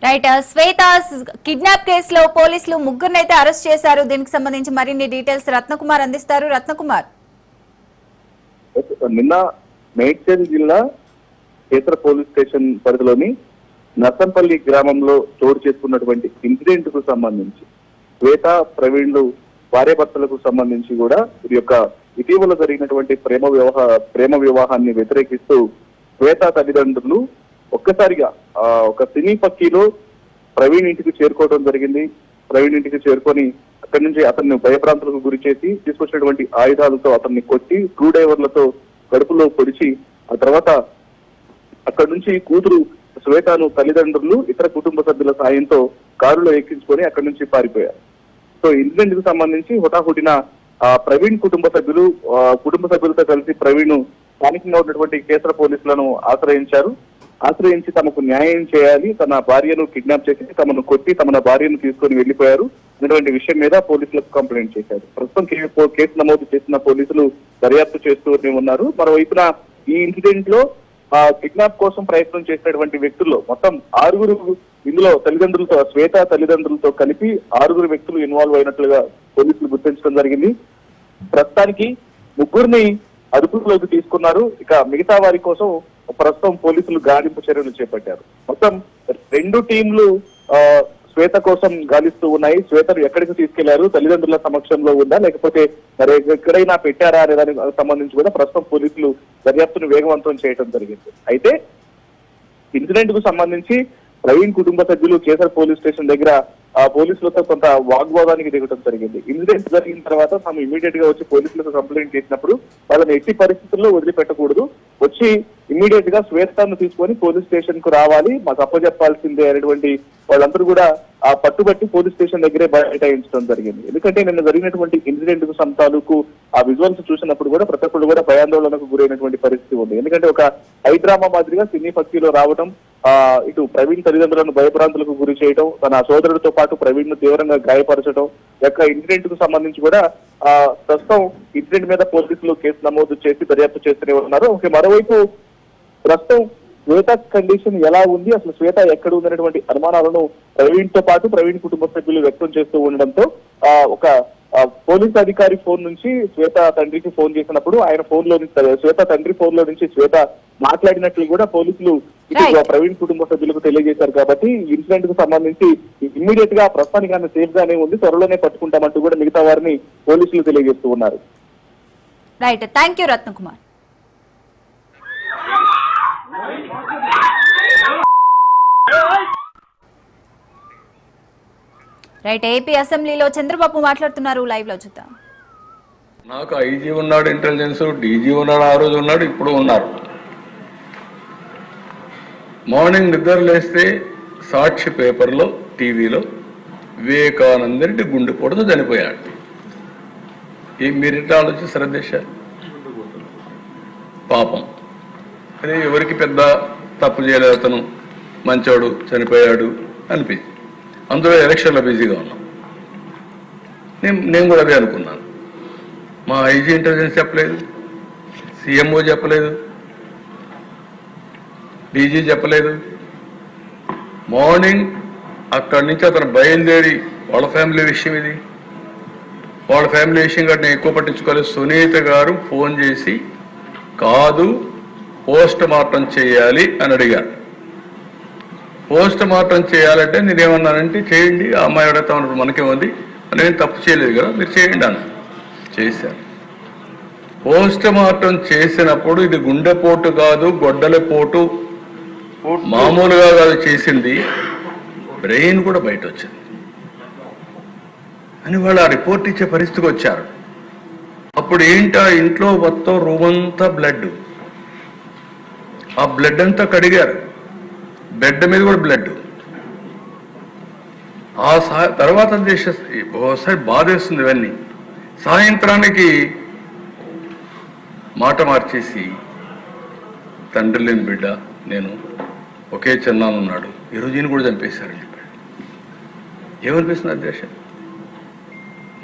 రైట్. శ్వేత కిడ్నాప్ కేసులో పోలీసులు ముగ్గురినైతే అరెస్ట్ చేశారు. దీనికి సంబంధించి మరిన్ని డీటెయిల్స్ రత్నకుమార్ అందిస్తారు. రత్నకుమార్, నిన్న మేడ్చల్ జిల్లా కేంద్ర పోలీస్ స్టేషన్ పరిధిలోని నర్సంపల్లి గ్రామంలో చోటు చేసుకున్నటువంటి ఇన్సిడెంట్ కు సంబంధించి శ్వేత, ప్రవీణ్లు భార్యాభర్తలకు సంబంధించి కూడా వీరి యొక్క ఇటీవల జరిగినటువంటి ప్రేమ వివాహాన్ని వ్యతిరేకిస్తూ శ్వేత తల్లిదండ్రులు ఒక్కసారిగా ఒక సినీ పక్కీలో ప్రవీణ్ ఇంటికి చేరుకోవడం జరిగింది. ప్రవీణ్ ఇంటికి చేరుకొని అక్కడి నుంచి అతన్ని భయభ్రాంతులకు గురి చేసి తీసుకొచ్చినటువంటి ఆయుధాలతో అతన్ని కొట్టి స్క్రూ డ్రైవర్లతో కడుపులో పొడిచి ఆ తర్వాత అక్కడి నుంచి కూతురు శ్వేతను తల్లిదండ్రులు ఇతర కుటుంబ సభ్యుల సాయంతో కారులో ఎక్కించుకొని అక్కడి నుంచి పారిపోయారు. సో ఇన్సిడెంట్ కు సంబంధించి హుటాహుటిన ప్రవీణ్ కుటుంబ సభ్యులతో కలిసి ప్రవీణ్ స్థానికంగా ఉన్నటువంటి కేంద్ర పోలీసులను ఆశ్రయించి తమకు న్యాయం చేయాలి, తన భార్యను కిడ్నాప్ చేసి తమను కొట్టి తమ భార్యను తీసుకొని వెళ్లిపోయారు అనేటువంటి విషయం మీద పోలీసులకు కంప్లైంట్ చేశారు. ప్రస్తుతం కేసు నమోదు చేసిన పోలీసులు దర్యాప్తు చేస్తూనే ఉన్నారు. మరోవైపున ఈ ఇన్సిడెంట్ లో కిడ్నాప్ కోసం ప్రయత్నం చేసినటువంటి వ్యక్తుల్లో మొత్తం 6 ఇందులో శ్వేత తల్లిదండ్రులతో కలిపి 6 వ్యక్తులు ఇన్వాల్వ్ అయినట్లుగా పోలీసులు గుర్తించడం జరిగింది. ప్రస్తుతానికి 3 అదుపులోకి తీసుకున్నారు. ఇక మిగతా వారి కోసం ప్రస్తుతం పోలీసులు గాలింపు చర్యలు చేపట్టారు. మొత్తం 2 టీంలు శ్వేత కోసం గాలిస్తూ ఉన్నాయి. శ్వేతను ఎక్కడికి తీసుకెళ్లారు, తల్లిదండ్రుల సమక్షంలో ఉందా లేకపోతే మరి ఎక్కడైనా పెట్టారా అనే దానికి సంబంధించి కూడా ప్రస్తుతం పోలీసులు దర్యాప్తును వేగవంతం చేయడం జరిగింది. అయితే ఇన్సిడెంట్ కు సంబంధించి ప్రవీణ్ కుటుంబ సభ్యులు కేసర్ పోలీస్ స్టేషన్ దగ్గర పోలీసులతో కొంత వాగ్వాదానికి దిగడం జరిగింది. ఇన్సిడెంట్ జరిగిన తర్వాత తాము ఇమీడియట్ గా వచ్చి పోలీసులకు కంప్లైంట్ చేసినప్పుడు వాళ్ళని ఎట్టి పరిస్థితుల్లో వదిలిపెట్టకూడదు, వచ్చి ఇమీడియట్ గా శ్వేతను తీసుకొని పోలీస్ స్టేషన్ కు రావాలి, మాకు అప్పచెప్పాల్సిందే అనేటువంటి వాళ్ళందరూ కూడా ఆ పట్టుబట్టి పోలీస్ స్టేషన్ దగ్గరే బైఠాయించడం జరిగింది. ఎందుకంటే నిన్న జరిగినటువంటి ఇన్సిడెంట్ కు తాలూకు ఆ విజువల్స్ చూసినప్పుడు కూడా ప్రతి ఒక్కరు కూడా భయాందోళనకు గురైనటువంటి పరిస్థితి ఉంది. ఎందుకంటే ఒక హైడ్రామా మాదిరిగా సినీ పక్షిలో రావడం, ఇటు ప్రవీణ్ తల్లిదండ్రులను భయభ్రాంతులకు గురి చేయడం, తన సోదరుడితో పాటు ప్రవీణ్ ను తీవ్రంగా గాయపరచడం యొక్క ఇన్సిడెంట్ కు సంబంధించి కూడా ప్రస్తుతం ఇన్సిడెంట్ మీద పోలీసులు కేసు నమోదు చేసి దర్యాప్తు చేస్తూనే ఉన్నారు. మరోవైపు ప్రస్తుతం శ్వేత కండిషన్ ఎలా ఉంది, అసలు శ్వేత ఎక్కడ ఉందనేటువంటి అనుమానాలను ప్రవీణ్ తో పాటు ప్రవీణ్ కుటుంబ సభ్యులు వ్యక్తం చేస్తూ ఉండడంతో ఒక పోలీస్ అధికారి ఫోన్ నుంచి శ్వేత తండ్రికి ఫోన్ చేసినప్పుడు ఆయన ఫోన్ లో శ్వేత తండ్రి ఫోన్ లో నుంచి శ్వేత మాట్లాడినట్లు కూడా పోలీసులు ప్రవీణ్ కుటుంబ సభ్యులకు తెలియజేశారు. కాబట్టి ఇన్సిడెంట్ కు సంబంధించి ఇమ్మీడియట్ గా ప్రస్తుతానికి ఆయన సేఫ్ గానే ఉంది, త్వరలోనే పట్టుకుంటామంటూ కూడా మిగతా వారిని పోలీసులు తెలియజేస్తూ ఉన్నారు. Right, thank you Ratnakumar. Right, AP అసెంబ్లీలో చంద్రబాబు మాట్లాడుతున్నారు, లైవ్ లో చూద్దాం. నాకు ఐజీ ఉన్నాడు, ఇంటెలిజెన్స్ డీజీ ఉన్నాడు, ఆ రోజు ఉన్నాడు, ఇప్పుడు ఉన్నారు. మార్నింగ్ నిద్ర లేస్తే సాక్షి పేపర్లో టీవీలో వివేకానంద రెడ్డి గుండెపోటుతో చనిపోయాడు. మీరింటి ఆలోచి శ్రద్ధ పాపం, అదే ఎవరికి పెద్ద తప్పు చేయలేదు అతను, మంచోడు చనిపోయాడు అనిపించింది. అందులో ఎలక్షన్లో బిజీగా ఉన్నాం. నేను కూడా అదే అనుకున్నాను. మా ఐజీ ఇంటెలిజెన్స్ చెప్పలేదు, సీఎంఓ చెప్పలేదు, డీజీ చెప్పలేదు. మార్నింగ్ అక్కడి నుంచి అతను బయలుదేరి వాళ్ళ ఫ్యామిలీ విషయం ఇది, వాళ్ళ ఫ్యామిలీ విషయం కాబట్టి నేను ఎక్కువ పట్టించుకోలేదు. సునీత గారు ఫోన్ చేసి కాదు పోస్ట్ మార్టం చేయాలి అని అడిగారు. పోస్ట్ మార్టం చేయాలంటే నేనేమన్నానంటే చేయండి, ఆ అమ్మాయి అడుగుతా ఉన్నప్పుడు మనకేముంది, నేను తప్పు చేయలేదు కదా, మీరు చేయండి అన్న. చేశాను. పోస్ట్ మార్టం చేసినప్పుడు ఇది గుండెపోటు కాదు, గొడ్డలిపోటు మామూలుగా కాదు చేసింది, బ్రెయిన్ కూడా బయట వచ్చింది అని వాళ్ళు ఆ రిపోర్ట్ ఇచ్చే పరిస్థితికి వచ్చారు. అప్పుడు ఏంటా ఇంట్లో మొత్తం రూమ్ అంతా బ్లడ్, ఆ బ్లడ్ అంతా కడిగారు, బెడ్ మీద కూడా బ్లడ్. ఆ తర్వాత ఒకసారి బాధేస్తుంది ఇవన్నీ. సాయంత్రానికి మాట మార్చేసి తండ్రి లేని బిడ్డ నేను, ఒకే చిన్నానున్నాడు, ఈరోజు ఈయన కూడా చంపేశారని చెప్పాడు. ఏమనిపిస్తుంది అధ్యక్ష?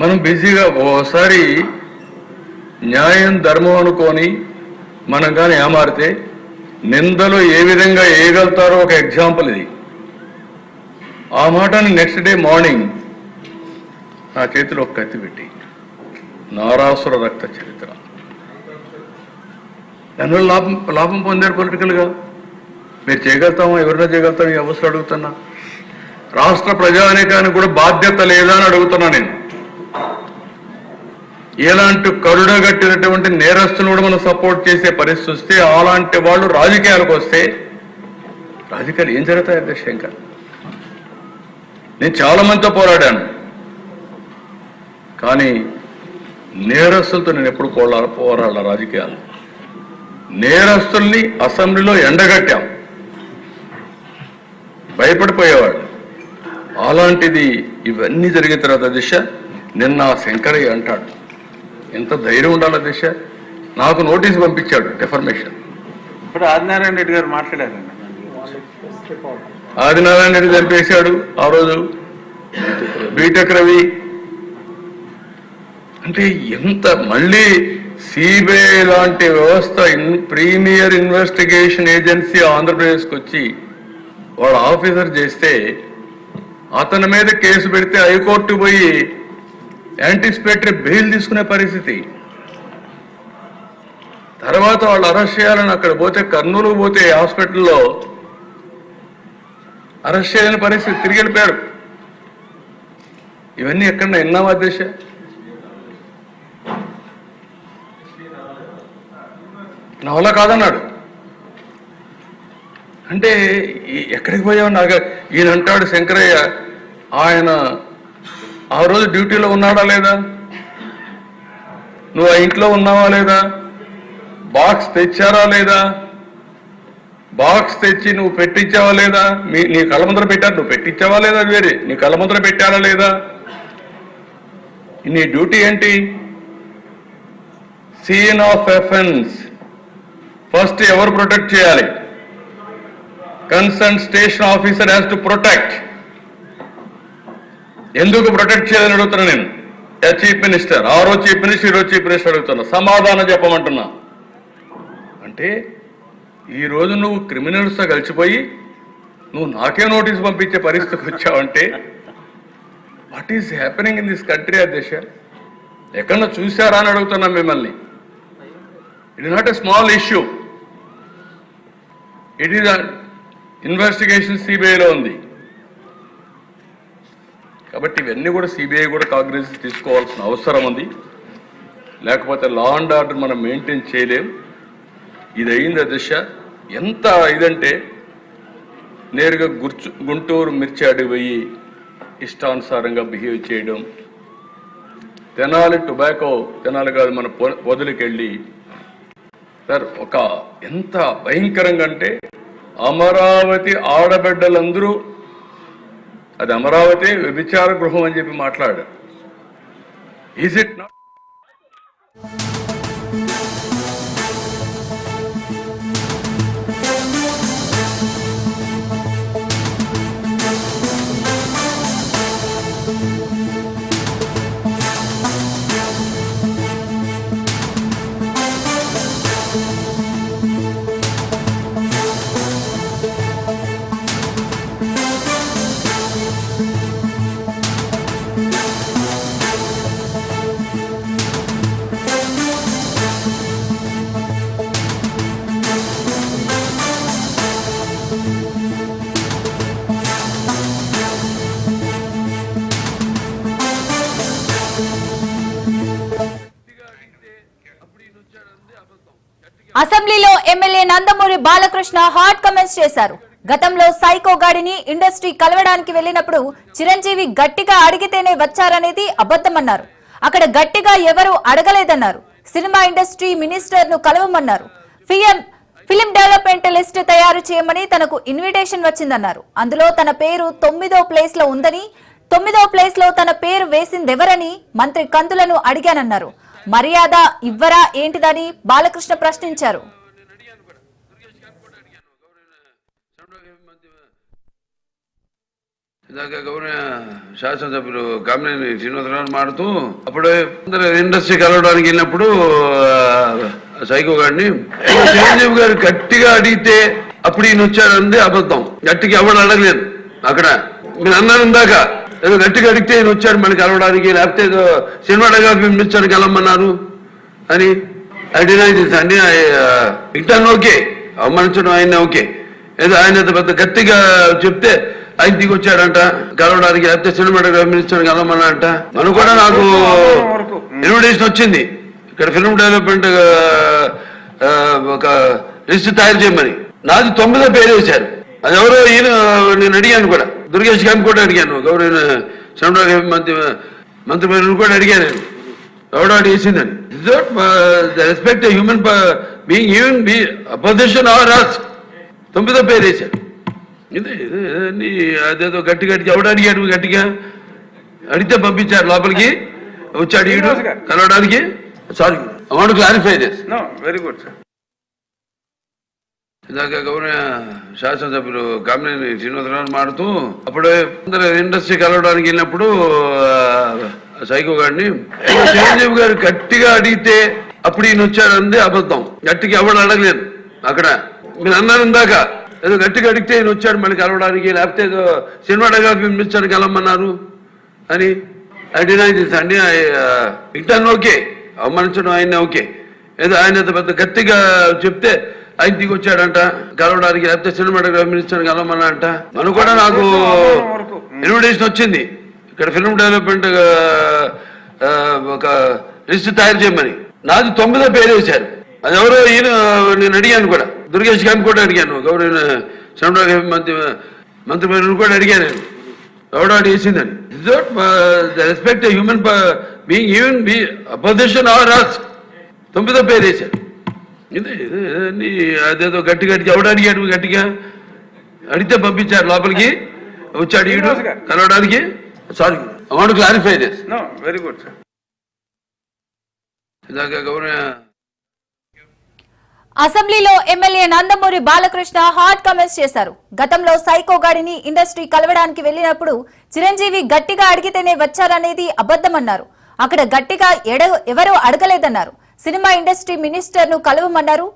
మనం బిజీగా ఓసారి న్యాయం ధర్మం అనుకొని మనం కానీ ఏమారితే నిందలు ఏ విధంగా వేయగలుగుతారో ఒక ఎగ్జాంపుల్ ఇది. ఆ మాటని నెక్స్ట్ డే మార్నింగ్ నా చేతిలో ఒక కత్తి పెట్టి నారాసుర రక్త చరిత్ర, దానివల్ల లాభం పొందారు పొలిటికల్గా. మీరు చేయగలుగుతామా? ఎవరైనా చేయగలుగుతాం? ఈ అవసరం అడుగుతున్నా. రాష్ట్ర ప్రజానీకానికి కూడా బాధ్యత లేదా అని అడుగుతున్నా నేను. ఎలాంటి కరుడగట్టినటువంటి నేరస్తులను కూడా మనం సపోర్ట్ చేసే పరిస్థితి వస్తే, అలాంటి వాళ్ళు రాజకీయాలకు వస్తే రాజకీయాలు ఏం జరుగుతాయి అధ్యక్ష? ఇంకా నేను చాలా మందితో పోరాడాను, కానీ నేరస్తులతో నేను ఎప్పుడు పోరాడాల? రాజకీయాలు నేరస్తుల్ని అసెంబ్లీలో ఎండగట్టాం, భయపడిపోయేవాడు. అలాంటిది ఇవన్నీ జరిగిన తర్వాత దిశ నిన్న శంకరయ్య అంటాడు, ఎంత ధైర్యం ఉండాలి దిశ. నాకు నోటీస్ పంపించాడు డెఫర్మేషన్. ఇప్పుడు ఆదినారాయణ రెడ్డి గారు మాట్లాడారండి. ఆదినారాయణ రెడ్డి చంపేశాడు ఆ రోజు, బీటెక్ రవి. అంటే ఎంత మళ్ళీ సిబిఐ లాంటి వ్యవస్థ, ప్రీమియర్ ఇన్వెస్టిగేషన్ ఏజెన్సీ ఆంధ్రప్రదేశ్కి వచ్చి వాళ్ళ ఆఫీసర్ చేస్తే, అతని మీద కేసు పెడితే హైకోర్టు పోయి యాంటిసిపేటరీ బెయిల్ తీసుకునే పరిస్థితి. తర్వాత వాళ్ళు అరెస్ట్ చేయాలని అక్కడ పోతే, కర్నూలుకు పోతే హాస్పిటల్లో అరెస్ట్ చేయని పరిస్థితి, తిరిగి వెళ్ళిపోయారు. ఇవన్నీ ఎక్కడన్నా విన్నామా అధ్యక్ష? నా వల్ల కాదన్నాడు. అంటే ఎక్కడికి పోయావు? నాకు ఈయన అంటాడు శంకరయ్య, ఆయన ఆ రోజు డ్యూటీలో ఉన్నాడా లేదా? నువ్వు ఆ ఇంట్లో ఉన్నావా లేదా? బాక్స్ తెచ్చారా లేదా? బాక్స్ తెచ్చి నువ్వు పెట్టించావా లేదా? నీ కళ్ళ ముందర పెట్టారు, నువ్వు పెట్టించావా లేదా? అది వేరే, నీ కళ్ళ ముందర పెట్టారా లేదా? నీ డ్యూటీ ఏంటి? సీన్ ఆఫ్ అఫెన్స్ ఫస్ట్ ఎవరు ప్రొటెక్ట్ చేయాలి? Concern station officer has to protect. ఎందుకు ప్రొటెక్ట్ చేయాలని అడుగుతున్నా నేను. చీఫ్ మినిస్టర్, ఆ రోజు చీఫ్ మినిస్టర్, ఈరోజు చీఫ్ మినిస్టర్ అడుగుతున్నా, సమాధానం చెప్పమంటున్నా. అంటే ఈరోజు నువ్వు క్రిమినల్స్తో కలిసిపోయి నువ్వు నాకే నోటీస్ పంపించే పరిస్థితికి వచ్చావంటే what is happening in this country అధ్యక్ష? ఎక్కడన్నా చూసారా అని అడుగుతున్నా మిమ్మల్ని. It is not a small issue. It is investigation సిబిఐలో ఉంది. కాబట్టి ఇవన్నీ కూడా సిబిఐ కూడా కాగ్నిజెన్స్ తీసుకోవాల్సిన అవసరం ఉంది. లేకపోతే లా అండ్ ఆర్డర్ మనం మెయింటైన్ చేయలేం. ఇది అయింది అధ్యక్ష. ఎంత ఇదంటే నేరుగా గుంటూరు మిర్చి అడిగి ఇష్టానుసారంగా బిహేవ్ చేయడం, తెనాలి టొబాకో, తెనాలి కాదు మన వదిలికెళ్ళి సార్ ఒక ఎంత భయంకరంగా అంటే అమరావతి ఆడబిడ్డలందరూ అది అమరావతి వ్యభిచార గృహం అని చెప్పి మాట్లాడారు. Is it not? అసెంబ్లీలో MLA Nandamuri Balakrishna hot comments చేశారు. గతంలో సైకో గాడిని ఇండస్ట్రీ కలవడానికి వెళ్లినప్పుడు చిరంజీవి గట్టిగా అడిగితేనే వచ్చారనేది అబద్ధమన్నారు. అక్కడ గట్టిగా ఎవరూ అడగలేదన్నారు. సినిమా ఇండస్ట్రీ మినిస్టర్ ను కలవమన్నారు. ఫిలిం డెవలప్మెంట్ లిస్ట్ తయారు చేయమని తనకు ఇన్విటేషన్ వచ్చిందన్నారు. అందులో తన పేరు 9వ ప్లేస్ లో ఉందని, 9వ ప్లేస్ లో తన పేరు వేసిందెవరని మంత్రి కందులను అడిగానన్నారు. మర్యాద ఇవ్వరా ఏంటిదని బాలకృష్ణ ప్రశ్నించారు. ఇందాక గౌరవ శాసనసభ్యులు కామినేని శ్రీనివాసరావు మాడుతూ అప్పుడు ఇండస్ట్రీ కలవడానికి వెళ్ళినప్పుడు సైకో గారిని చిరంజీవి గారు గట్టిగా అడిగితే అప్పుడు ఈయన వచ్చాడంది అబద్ధం. గట్టిగా ఎవరు అడగలేదు. అక్కడ మీరు అన్నారు ఇందాక ఏదో గట్టిగా అడిగితే ఈయన వచ్చాడు మళ్ళీ కలవడానికి, లేకపోతే ఏదో సినిమా మినిస్టర్ కలవమన్నారు అని అండి. ఇంటాను ఓకే, అవమానించడం ఆయన ఓకే, ఏదో ఆయన పెద్ద గట్టిగా చెప్తే ఆయన దిగొచ్చాడంట కలవడానికి, లేకపోతే సినిమాటోగ్రఫీ మినిస్టర్ కలవమన్నాడంట. మనం కూడా నాకు ఇన్విటేషన్ వచ్చింది ఇక్కడ ఫిల్మ్ డెవలప్మెంట్ ఒక లిస్ట్ తయారు చేయమని. నాది 9వ పేరు వేశారు. అది ఎవరో ఈయన నేను అడిగాను కూడా, దుర్గేష్ గారిని కూడా అడిగాను, గౌరవ సినిమాటోగ్రఫీ మంత్రి పేరు కూడా అడిగాను నేను, ఎవడో అడిగేసిందని. Respect human being, even be opposition or us. 9వ పేరు వేశారు. అదేదో గట్టి ఎవడు అడిగాడు, గట్టిగా అడిగితే పంపించారు లోపలికి, వచ్చాడు ఈడు కలవడానికి. Sorry, I want to clarify this. Very good sir. ఇందాక గౌరవ శాసనసభ్యులు కామినేని శ్రీనివాసరావు మాడుతూ అప్పుడు ఇండస్ట్రీ కలవడానికి వెళ్ళినప్పుడు సైకో గారిని చిరంజీవి గారు గట్టిగా అడిగితే అప్పుడు ఈయన వచ్చాడంది అబద్ధం. గట్టిగా ఎవరు అడగలేదు. అక్కడ మీరు అన్నారు ఇందాక ఏదో గట్టిగా అడిగితే ఈయన వచ్చాడు మళ్ళీ కలవడానికి, లేకపోతే ఏదో సినిమాటోగ్రఫీ మినిస్టర్ కలవమన్నారు అని అండి. ఇంటాను ఓకే, అవమానించడం ఆయన ఓకే, ఏదో ఆయన పెద్ద గట్టిగా చెప్తే ఆయన దిగొచ్చాడంట కలవడానికి, లేకపోతే సినిమాటోగ్రఫీ మినిస్టర్ కలవమన్నాడంట. మనం కూడా నాకు ఇన్విటేషన్ వచ్చింది ఇక్కడ ఫిల్మ్ డెవలప్మెంట్ ఒక లిస్ట్ తయారు చేయమని. నాది 9వ పేరు వేశారు. అది ఎవరో ఈయన నేను అడిగాను కూడా, దుర్గేష్ గారిని కూడా అడిగాను, గౌరవ సినిమాటోగ్రఫీ మంత్రి పేరు కూడా అడిగాను నేను, ఎవడో అడిగేసిందని. Respect human being, even be opposition or us. 9వ పేరు వేశారు. అదేదో గట్టిగా ఎవడు అడిగాడు, గట్టిగా అడిగితే పంపించారు లోపలికి, వచ్చాడు ఈడు కలవడానికి. Sorry, I want to clarify this. Very good sir. ఇందాక గౌరవ అసెంబ్లీలో MLA Nandamuri Balakrishna hot comments చేశారు. గతంలో సైకో గాడిని ఇండస్ట్రీ కలవడానికి వెళ్లినప్పుడు చిరంజీవి గట్టిగా అడిగితేనే వచ్చారనేది అబద్ధమన్నారు. అక్కడ గట్టిగా ఎవరూ అడగలేదన్నారు. సినిమా ఇండస్ట్రీ మినిస్టర్ ను కలవమన్నారు.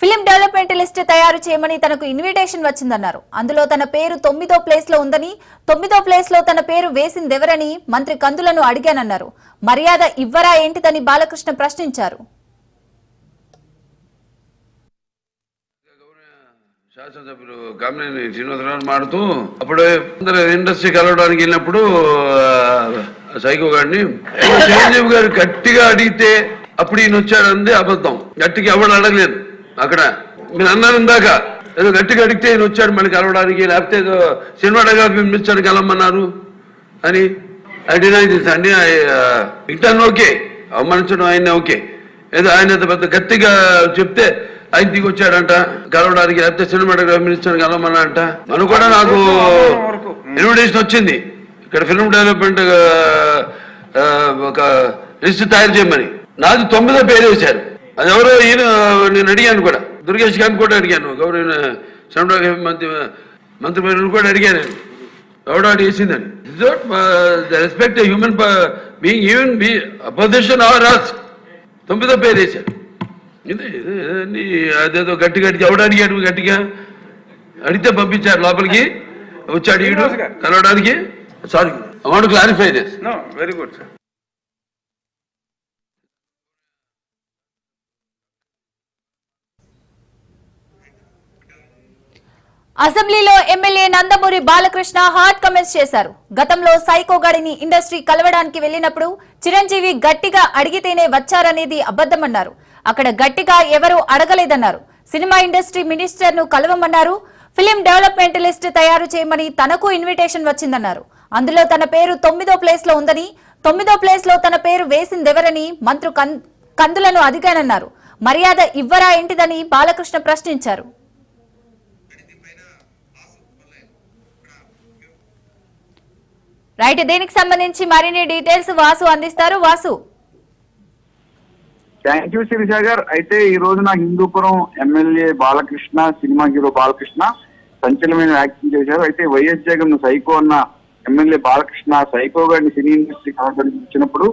ఫిలిం డెవలప్మెంట్ లిస్ట్ తయారు చేయమని తనకు ఇన్విటేషన్ వచ్చిందన్నారు. అందులో తన పేరు 9వ ప్లేస్ లో ఉందని, 9వ ప్లేస్ లో తన పేరు వేసిందెవరని మంత్రి కందులను అడిగానన్నారు. మర్యాద ఇవ్వరా ఏంటిదని బాలకృష్ణ ప్రశ్నించారు. శాసనసభ్యులు కామినేని శ్రీనివాసరావు మాడుతూ అప్పుడు ఇండస్ట్రీ కలవడానికి వెళ్ళినప్పుడు సైకో గారిని చిరంజీవి గారు గట్టిగా అడిగితే అప్పుడు ఈయన వచ్చాడంది అబద్ధం. గట్టిగా ఎవరు అడగలేదు. అక్కడ మీరు అన్నారు ఇందాక ఏదో గట్టిగా అడిగితే ఈయన వచ్చాడు మళ్ళీ కలవడానికి, లేకపోతే ఏదో సినిమాటోగ్రఫీ మినిస్టర్ కలవమన్నారు అని అండి. ఇంటాను ఓకే, అవమానించడం ఆయన ఓకే, ఏదో ఆయన పెద్ద గట్టిగా చెప్తే ఆయన దిగొచ్చాడంట కలవడానికి, లేకపోతే సినిమాటోగ్రఫీ మినిస్టర్ కలవమన్నాడంట. మనం కూడా నాకు ఇన్విటేషన్ వచ్చింది ఇక్కడ ఫిల్మ్ డెవలప్మెంట్ ఒక లిస్ట్ తయారు చేయమని. నాది 9వ పేరు వేశారు. అది ఎవరో ఈయన నేను అడిగాను కూడా, దుర్గేష్ గారిని కూడా అడిగాను, గౌరవ సినిమాటోగ్రఫీ మంత్రి పేరు కూడా అడిగాను నేను, ఎవడో అడిగేసిందని. Respect human being, even be opposition or us. 9వ పేరు వేశారు. అదేదో గట్టిగా ఎవడు అడిగాడు, గట్టిగా అడిగితే పంపించారు లోపలికి, వచ్చాడు ఈడు కలవడానికి. Sorry, I want to clarify this. Very good sir. అసెంబ్లీలో MLA Nandamuri Balakrishna hot comments చేశారు. గతంలో సైకో గాడిని ఇండస్ట్రీ కలవడానికి వెళ్లినప్పుడు చిరంజీవి గట్టిగా అడిగితేనే వచ్చారనేది అబద్ధమన్నారు. అక్కడ గట్టిగా ఎవరూ అడగలేదన్నారు. సినిమా ఇండస్ట్రీ మినిస్టర్ ను కలవమన్నారు. ఫిలిం డెవలప్మెంట్ లిస్ట్ తయారు చేయమని తనకు ఇన్విటేషన్ వచ్చిందన్నారు. అందులో తన పేరు 9వ ప్లేస్ లో ఉందని, 9వ ప్లేస్ లో తన పేరు వేసిందెవరని మంత్రి కందులను అడిగానన్నారు. మర్యాద ఇవ్వరా ఏంటిదని బాలకృష్ణ ప్రశ్నించారు. రైట్, దీనికి సంబంధించి మరిన్ని డీటెయిల్స్ వాసు అందిస్తారు. వాసు. థ్యాంక్ యూ శిరీషాగర్. అయితే ఈ రోజున Hindupuram MLA Balakrishna, cinema hero Balakrishna సంచలనమైన వ్యాఖ్యలు చేశారు. అయితే వైఎస్ జగన్ సైకో అన్న ఎమ్మెల్యే బాలకృష్ణ సైకో గారిని సినీ ఇండస్ట్రీ ఇచ్చినప్పుడు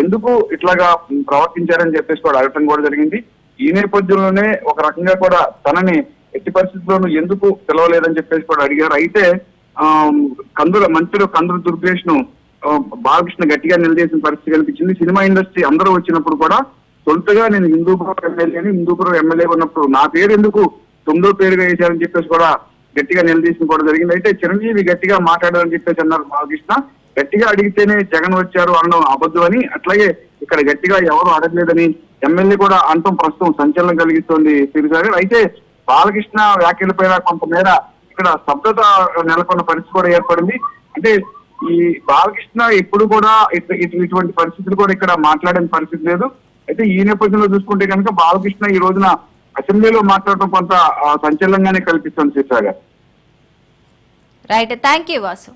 ఎందుకు ఇట్లాగా ప్రవర్తించారని చెప్పేసి కూడా అడగటం కూడా జరిగింది. ఈ నేపథ్యంలోనే ఒక రకంగా కూడా తనని ఎట్టి పరిస్థితుల్లోనూ ఎందుకు పిలవలేదని చెప్పేసి కూడా అడిగారు. అయితే మంత్రి కందుల దుర్గేష్ ను బాలకృష్ణ గట్టిగా నిలదీసిన పరిస్థితి కనిపించింది. సినిమా ఇండస్ట్రీ అందరూ వచ్చినప్పుడు కూడా సొంతగా నేను హిందూపురం ఎమ్మెల్యేని, హిందూపురం ఎమ్మెల్యే ఉన్నప్పుడు నా పేరు ఎందుకు 9వ పేరుగా వేశారని చెప్పేసి కూడా గట్టిగా నిలదీసిన కూడా జరిగింది. అయితే చిరంజీవి గట్టిగా మాట్లాడారని చెప్పేసి అన్నారు బాలకృష్ణ. గట్టిగా అడిగితేనే జగన్ వచ్చారు అనడం అబద్ధం అని, అట్లాగే ఇక్కడ గట్టిగా ఎవరు అడగలేదని ఎమ్మెల్యే కూడా అంతం ప్రస్తుతం సంచలనం కలిగిస్తోంది శిరీషాగర్. అయితే బాలకృష్ణ వ్యాఖ్యలపైన కొంతమేర ఇక్కడ స్తబ్దత నెలకొన్న పరిస్థితి కూడా ఏర్పడింది. అంటే ఈ బాలకృష్ణ ఎప్పుడు కూడా ఇటువంటి పరిస్థితులు కూడా ఇక్కడ మాట్లాడిన పరిస్థితి లేదు. అయితే ఈ నేపథ్యంలో చూసుకుంటే కనుక బాలకృష్ణ ఈ రోజున అసెంబ్లీలో మాట్లాడటం కొంత సంచలనంగానే కల్పిస్తుంది శిరీషాగర్. Right, thank you Vasu.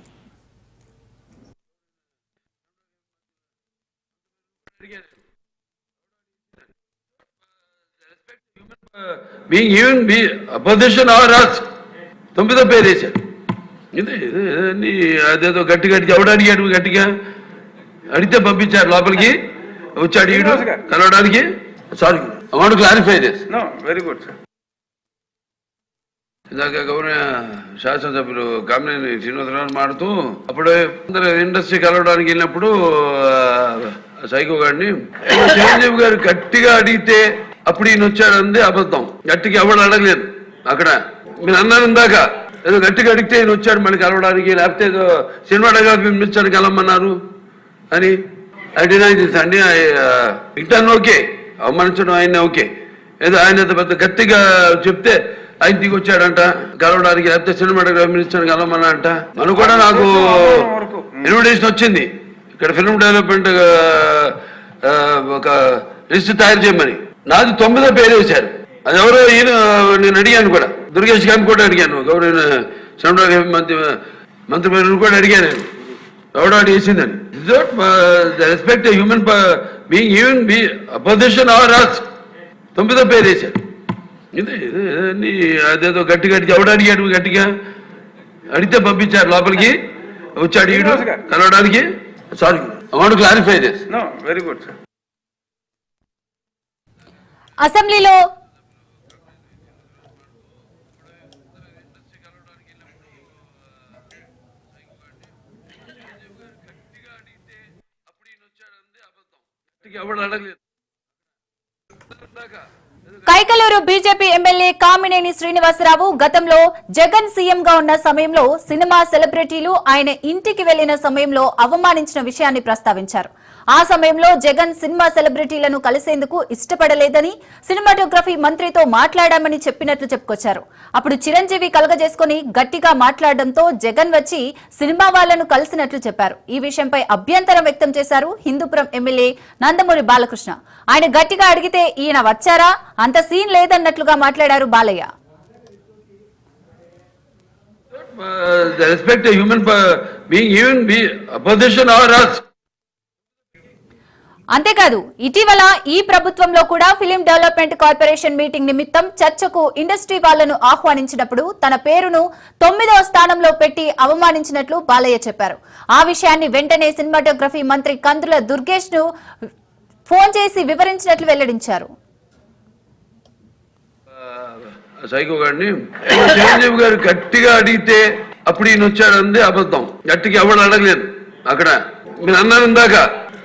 Opposition are us 9వ పేరు వేశారు. ఇది అదేదో గట్టిగా ఎవడు అడిగాడు, గట్టిగా అడిగితే పంపించారు లోపలికి, వచ్చి అడిగాడు కలవడానికి. Sorry, I want to clarify this. No, very good sir. ఇందాక గౌరవ శాసనసభ్యులు కామినేని శ్రీనివాసరావు మాడుతూ అప్పుడు అందరూ ఇండస్ట్రీ కలవడానికి వెళ్ళినప్పుడు సైకో గారిని చిరంజీవి గారు గట్టిగా అడిగితే అప్పుడు ఈయన వచ్చాడంది అబద్ధం. గట్టిగా ఎవరు అడగలేదు. అక్కడ మీరు అన్నారు ఇందాక ఏదో గట్టిగా అడిగితే ఈయన వచ్చాడు మళ్ళీ కలవడానికి, లేకపోతే ఏదో సినిమా డెవలప్మెంట్ మినిస్టర్ కలవమన్నారు అని అండి. ఇంటాను ఓకే, అవమానించడం ఆయన ఓకే, ఏదో ఆయన పెద్ద గట్టిగా చెప్తే ఆయన దిగి వచ్చాడంట కలవడానికి, లేకపోతే సినిమాటోగ్రఫీ మినిస్టర్ కలవమన్నాడంట. మనం కూడా నాకు ఇన్విటేషన్ వచ్చింది ఇక్కడ ఫిల్మ్ డెవలప్మెంట్ ఒక లిస్ట్ తయారు చేయమని. నాది 9వ పేరు వేశారు. అది ఎవరో ఈయన నేను అడిగాను కూడా, దుర్గేష్ గారిని కూడా అడిగాను, గౌరవ సినిమాటోగ్రఫీ మంత్రి కూడా అడిగాను నేను ఎవడో అడిగేసిందని. Respect human being, even opposition are us 9వ పేరు వేశారు. ఇది అదేదో గట్టిగా ఎవడు అడిగాడు, గట్టిగా అడిగితే పంపించారు లోపలికి, వచ్చి అడిగాడు కలవడానికి. Sorry, I want to clarify this. No, very good sir. అసెంబ్లీలో ఎవడు అడగలేదు. కైకలూరు బీజేపీ ఎమ్మెల్యే కామినేని శ్రీనివాసరావు గతంలో జగన్ సీఎం గా ఉన్న సమయంలో సినిమా సెలబ్రిటీలు ఆయన ఇంటికి వెళ్లిన సమయంలో అవమానించిన విషయాన్ని ప్రస్తావించారు. ఆ సమయంలో జగన్ సినిమా సెలబ్రిటీలను కలిసేందుకు ఇష్టపడలేదని, సినిమాటోగ్రఫీ మంత్రితో మాట్లాడామని చెప్పినట్లు చెప్పుకొచ్చారు. అప్పుడు చిరంజీవి కలగజేసుకుని గట్టిగా మాట్లాడడంతో జగన్ వచ్చి సినిమా వాళ్లను కలిసినట్లు చెప్పారు. ఈ విషయంపై అభ్యంతరం వ్యక్తం చేశారు హిందూపురం ఎమ్మెల్యే నందమూరి బాలకృష్ణ. ఆయన గట్టిగా అడిగితే ఈయన వచ్చారా, అంత సీన్ లేదన్నట్లుగా మాట్లాడారు Balayya. Respect human being, even opposition are us. అంతేకాదు, ఇటీవల ఈ ప్రభుత్వంలో కూడా ఫిలిం డెవలప్మెంట్ కార్పొరేషన్ మీటింగ్ నిమిత్తం చర్చకు ఇండస్ట్రీ వాళ్లను ఆహ్వానించినప్పుడు తన పేరును 9వ స్థానంలో పెట్టి అవమానించినట్లు బాలయ్య చెప్పారు. ఆ విషయాన్ని వెంటనే సినిమాటోగ్రఫీ మంత్రి కందుల దుర్గేష్ ను ఫోన్ చేసి వివరించినట్లు వెల్లడించారు. సైకో గారిని చిరంజీవి గారు గట్టిగా అడిగితే అప్పుడు ఈయన వచ్చాడంది అబద్ధం. గట్టిగా ఎవరు అడగలేదు. అక్కడ మీరు అన్నారు ఇందాక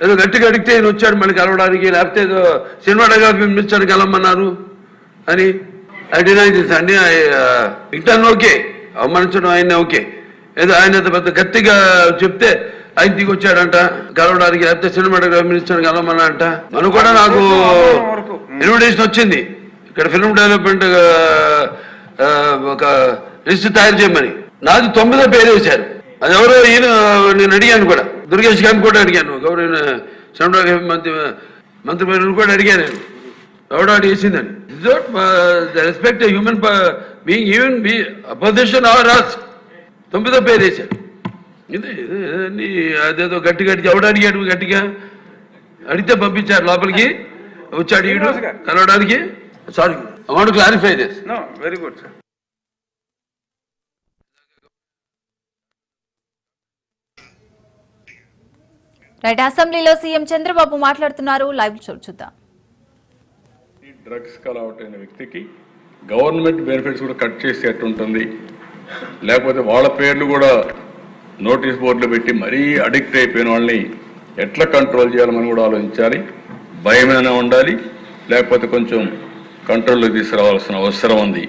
ఏదో గట్టిగా అడిగితే ఈయన వచ్చాడు మళ్ళీ కలవడానికి, లేకపోతే ఏదో సినిమా డెవలప్మెంట్ మినిస్టర్ కలవమన్నారు అని అండి. ఇంటాను ఓకే, అవమానించడం ఆయన ఓకే, ఏదో ఆయన పెద్ద గట్టిగా చెప్తే ఆయన దిగి వచ్చాడంట కలవడానికి, లేకపోతే సినిమాటోగ్రఫీ మినిస్టర్ కలవమన్నా అంట. మనం కూడా నాకు ఇన్విటేషన్ వచ్చింది ఇక్కడ ఫిల్మ్ డెవలప్మెంట్ ఒక లిస్ట్ తయారు చేయమని. నాది 9వ పేరు వేశారు. అది ఎవరో ఈయన నేను అడిగాను కూడా, దుర్గేష్ గారిని కూడా అడిగాను, గౌరవ సినిమాటోగ్రఫీ మంత్రి కూడా అడిగాను నేను, ఎవడో అడిగేసిందని. Respect human being, even be opposition or us. 9వ పేరు వేశారు. ఇది అదేదో గట్టిగా ఎవడు అడిగాడు, గట్టిగా అడిగితే పంపించారు లోపలికి, వచ్చాడు ఈడు కలవడానికి. Sorry, I want to clarify this. No, very good sir. Right, అసెంబ్లీలో సీఎం చంద్రబాబు మాట్లాడుతున్నారు. లైవ్ చూద్దాం. డ్రగ్స్ అలవాటైన వ్యక్తికి గవర్నమెంట్ బెనిఫిట్స్ కూడా కట్ చేసేట్టు ఉంటుంది, లేకపోతే వాళ్ళ పేర్లు కూడా నోటీస్ బోర్డులో పెట్టి మరీ అడిక్ట్ అయిపోయిన వాళ్ళని ఎట్లా కంట్రోల్ చేయాలని కూడా ఆలోచించాలి. భయమైనా ఉండాలి, లేకపోతే కొంచెం కంట్రోల్లోకి తీసుకురావాల్సిన అవసరం ఉంది.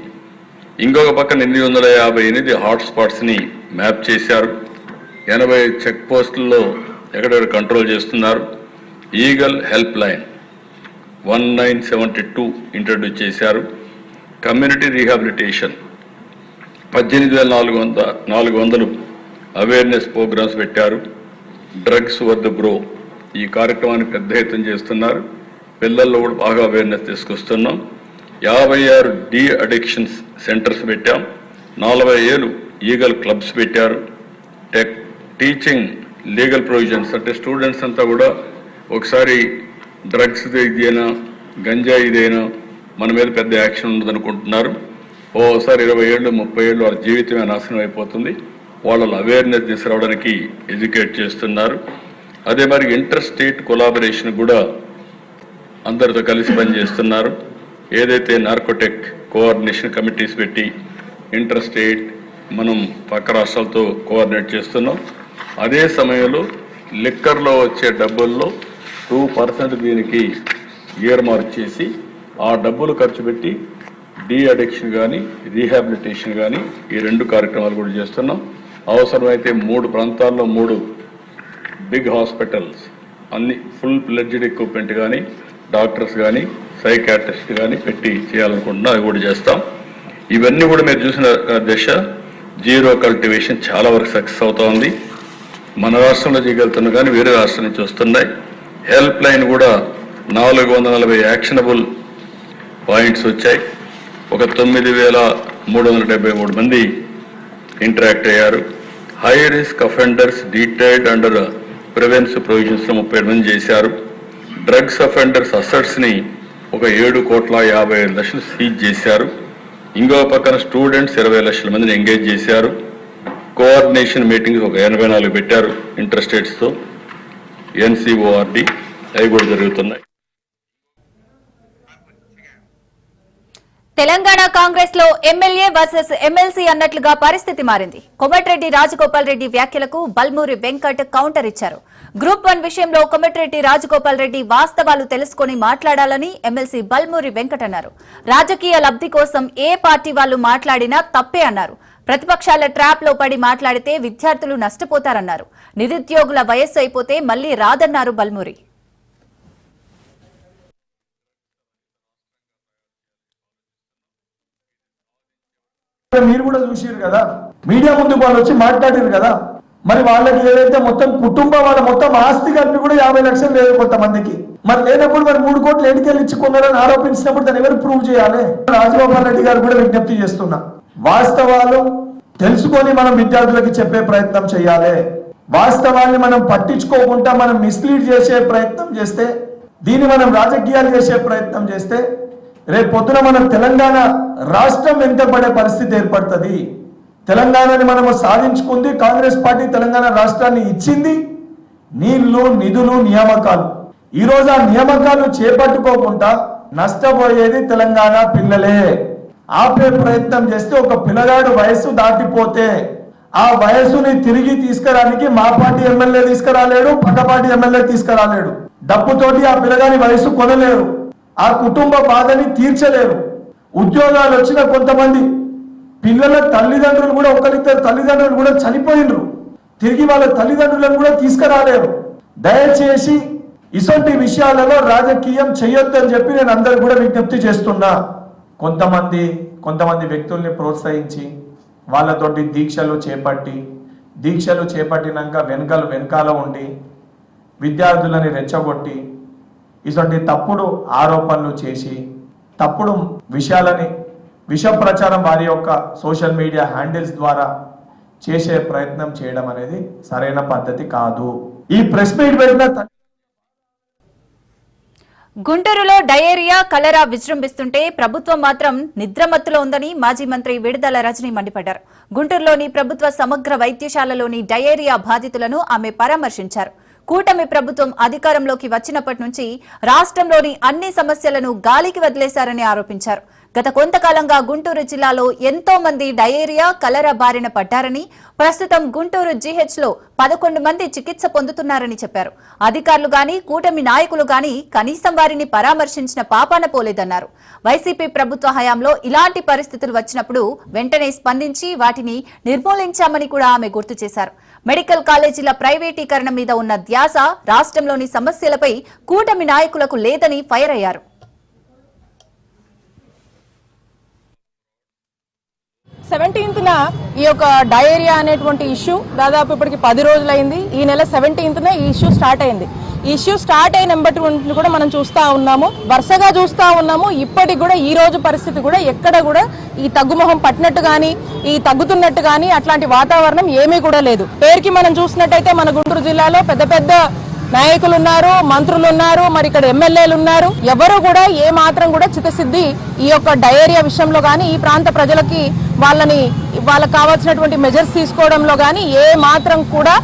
ఇంకొక పక్కన 858 హాట్స్పాట్స్ని మ్యాప్ చేశారు. 80 చెక్ పోస్టుల్లో ఎక్కడెక్కడ కంట్రోల్ చేస్తున్నారు. ఈగల్ హెల్ప్ లైన్ 1972 ఇంట్రడ్యూస్ చేశారు. కమ్యూనిటీ రీహాబిలిటేషన్ 18,400 అవేర్నెస్ ప్రోగ్రామ్స్ పెట్టారు. డ్రగ్స్ వద్ద బ్రో ఈ కార్యక్రమాన్ని పెద్ద ఎత్తున చేస్తున్నారు. పిల్లల్లో కూడా బాగా అవేర్నెస్ తీసుకొస్తున్నాం. 56 డి అడిక్షన్స్ సెంటర్స్ పెట్టాం. 47 ఈగల్ క్లబ్స్ పెట్టారు. టీచింగ్ లీగల్ ప్రొవిజన్స్, అంటే స్టూడెంట్స్ అంతా కూడా ఒకసారి డ్రగ్స్ ఇదైనా గంజా ఇదైనా మన మీద పెద్ద యాక్షన్ ఉండదనుకుంటున్నారు. ఓసారి 20 ఏళ్ళు 30 ఏళ్ళు వాళ్ళ జీవితమే నాశనం అయిపోతుంది. వాళ్ళని అవేర్నెస్ తీసుకురావడానికి ఎడ్యుకేట్ చేస్తున్నారు. అదే మరి ఇంటర్ స్టేట్ కొలాబరేషన్ కూడా అందరితో కలిసి పనిచేస్తున్నారు. ఏదైతే నార్కోటిక్ కోఆర్డినేషన్ కమిటీస్ పెట్టి ఇంటర్ స్టేట్ మనం పక్క రాష్ట్రాలతో కోఆర్డినేట్ చేస్తున్నాం. అదే సమయంలో లిక్కర్లో వచ్చే డబ్బుల్లో 2% దీనికి ఇయర్ మార్క్ చేసి ఆ డబ్బులు ఖర్చు పెట్టి డీ అడిక్షన్ కానీ రీహాబిలిటేషన్ కానీ ఈ 2 కార్యక్రమాలు కూడా చేస్తున్నాం. అవసరమైతే 3 ప్రాంతాల్లో 3 బిగ్ హాస్పిటల్స్ అన్ని ఫుల్ ప్లెడ్జ్డ్ ఎక్విప్మెంట్ కానీ డాక్టర్స్ కానీ సైకాట్రిస్ట్ కానీ పెట్టి చేయాలనుకుంటున్నా, అవి కూడా చేస్తాం. ఇవన్నీ కూడా మీరు చూసిన దిశ జీరో కల్టివేషన్ చాలా వరకు సక్సెస్ అవుతా ఉంది. మన రాష్ట్రంలో చేయగలుగుతున్నా కానీ వేరే రాష్ట్రం నుంచి వస్తున్నాయి. హెల్ప్ లైన్ కూడా 440 యాక్షనబుల్ పాయింట్స్ వచ్చాయి. ఒక 9,373 మంది ఇంటరాక్ట్ అయ్యారు. High risk offenders detailed under preventive ప్రొవిజన్స్లో 37 మంది చేశారు. డ్రగ్స్ అఫెండర్స్ అసెట్స్ని ఒక 7,55,00,000 సీజ్ చేశారు. ఇంకో పక్కన స్టూడెంట్స్ 20 లక్షల మందిని ఎంగేజ్ చేశారు. కోఆర్డినేషన్ మీటింగ్స్ ఒక 84 పెట్టారు ఇంటర్ స్టేట్స్తో, NCORD, అవి కూడా జరుగుతున్నాయి. తెలంగాణ కాంగ్రెస్ లో ఎమ్మెల్యే వర్సెస్ ఎమ్మెల్సీ అన్నట్లుగా పరిస్థితి మారింది. కోమటిరెడ్డి రాజగోపాల్ రెడ్డి వ్యాఖ్యలకు బల్మూరి వెంకట్ కౌంటర్ ఇచ్చారు. గ్రూప్ 1 విషయంలో కోమటిరెడ్డి రాజగోపాల్ రెడ్డి వాస్తవాలు తెలుసుకొని మాట్లాడాలని ఎమ్మెల్సీ బల్మూరి వెంకట్ అన్నారు. రాజకీయ లబ్ధి కోసం ఏ పార్టీ వాళ్ళు మాట్లాడినా తప్పే అన్నారు. ప్రతిపక్షాల ట్రాప్ లో పడి మాట్లాడితే విద్యార్థులు నష్టపోతారన్నారు. నిరుద్యోగుల వయస్సు అయిపోతే మళ్లీ రాదన్నారు బల్మూరి. మీరు కూడా చూసారు కదా, మీడియా ముందు వాళ్ళు వచ్చి మాట్లాడారు కదా. మరి వాళ్ళకి ఏదైతే మొత్తం కుటుంబం వాళ్ళ మొత్తం ఆస్తి కలిపి కూడా 50 లక్షలు లేదు కొంతమందికి. మరి లేనప్పుడు మరి 3 కోట్లు ఎడికెళ్ళి ఇచ్చుకున్నారని ఆరోపించినప్పుడు దాన్ని ఎవరు ప్రూవ్ చేయాలి? రాజగోపాల్ రెడ్డి గారు కూడా విజ్ఞప్తి చేస్తున్నా, వాస్తవాలు తెలుసుకొని మనం విద్యార్థులకి చెప్పే ప్రయత్నం చేయాలి. వాస్తవాన్ని మనం పట్టించుకోకుండా మనం మిస్లీడ్ చేసే ప్రయత్నం చేస్తే, దీన్ని మనం రాజకీయాలు చేసే ప్రయత్నం చేస్తే రేపు పొద్దున మనం తెలంగాణ రాష్ట్రం వెంటబడే పరిస్థితి ఏర్పడుతుంది. తెలంగాణని మనము సాధించుకుంది, కాంగ్రెస్ పార్టీ తెలంగాణ రాష్ట్రాన్ని ఇచ్చింది నీళ్లు, నిధులు, నియామకాలు. ఈరోజు ఆ నియామకాలు చేపట్టుకోకుండా నష్టపోయేది తెలంగాణ పిల్లలే. ఆపే ప్రయత్నం చేస్తే ఒక పిల్లగాడు వయస్సు దాటిపోతే ఆ వయస్సుని తిరిగి తీసుకురానికి మా పార్టీ ఎమ్మెల్యే తీసుకురాలేడు, పక్క పార్టీ ఎమ్మెల్యే తీసుకురాలేడు. డబ్బుతోటి ఆ పిల్లగాని వయస్సు కొనలేరు, ఆ కుటుంబ బాధని తీర్చలేరు. ఉద్యోగాలు వచ్చిన కొంతమంది పిల్లల తల్లిదండ్రులు కూడా, ఒకరిద్దరు తల్లిదండ్రులు కూడా చనిపోయినరు. తిరిగి వాళ్ళ తల్లిదండ్రులను కూడా తీసుకురాలేరు. దయచేసి ఇటువంటి విషయాలలో రాజకీయం చేయొద్దని చెప్పి నేను అందరు కూడా విజ్ఞప్తి చేస్తున్నా. కొంతమంది వ్యక్తుల్ని ప్రోత్సహించి వాళ్ళతోటి దీక్షలు చేపట్టినాక వెనకాల ఉండి విద్యార్థులని రెచ్చగొట్టి ఇటువంటి తప్పుడు ఆరోపణలు చేసి తప్పుడు విషయాలని విష ప్రచారం వారి యొక్క సోషల్ మీడియా హ్యాండిల్స్ ద్వారా చేసే ప్రయత్నం చేయడం అనేది సరైన పద్ధతి కాదు. ఈ ప్రెస్ మీట్ పెట్టిన గుంటూరులో డయేరియా కలరా విజృంభిస్తుంటే ప్రభుత్వం మాత్రం నిద్రమత్తులో ఉందని మాజీ మంత్రి విడుదల రజని మండిపడ్డారు. గుంటూరులోని ప్రభుత్వ సమగ్ర వైద్యశాలలోని డయేరియా బాధితులను ఆమె పరామర్శించారు. కూటమి ప్రభుత్వం అధికారంలోకి వచ్చినప్పటి నుంచి రాష్ట్రంలోని అన్ని సమస్యలను గాలికి వదిలేశారని ఆరోపించారు. గత కొంతకాలంగా గుంటూరు జిల్లాలో ఎంతో మంది డయేరియా కలరా బారిన పడ్డారని, ప్రస్తుతం గుంటూరు జీహెచ్లో 11 మంది చికిత్స పొందుతున్నారని చెప్పారు. అధికారులు గాని కూటమి నాయకులు గాని కనీసం వారిని పరామర్శించిన పాపాన పోలేదన్నారు. వైసీపీ ప్రభుత్వ హయాంలో ఇలాంటి పరిస్థితులు వచ్చినప్పుడు వెంటనే స్పందించి వాటిని నిర్మూలించామని కూడా ఆమె గుర్తు చేశారు. మెడికల్ కాలేజీల ప్రైవేటీకరణ మీద ఉన్న ధ్యాస రాష్ట్రంలోని సమస్యలపై కూటమి నాయకులకు లేదని ఫైర్ అయ్యారు. 17న ఈ యొక్క డయేరియా అనేటువంటి ఇష్యూ దాదాపు ఇప్పటికి 10 రోజులైంది. ఈ నెల 17న ఈ ఇష్యూ స్టార్ట్ అయింది. ఈ ఇష్యూ స్టార్ట్ అయినప్పటి నుండి కూడా మనం చూస్తా ఉన్నాము, వరుసగా చూస్తా ఉన్నాము. ఇప్పటికి కూడా ఈ రోజు పరిస్థితి కూడా ఎక్కడ కూడా ఈ తగ్గుముఖం పట్టినట్టు కానీ ఈ తగ్గుతున్నట్టు కానీ అట్లాంటి వాతావరణం ఏమీ కూడా లేదు. పేరుకి మనం చూసినట్టయితే మన గుంటూరు జిల్లాలో పెద్ద పెద్ద నాయకులు ఉన్నారు, మంత్రులు ఉన్నారు, మరి ఇక్కడ ఎమ్మెల్యేలు ఉన్నారు. ఎవరు కూడా ఏ మాత్రం కూడా చిత్తశుద్ధి ఈ యొక్క డయేరియా విషయంలో కానీ ఈ ప్రాంత ప్రజలకి వాళ్ళకి కావాల్సినటువంటి మెజర్స్ తీసుకోవడంలో కానీ ఏ మాత్రం కూడా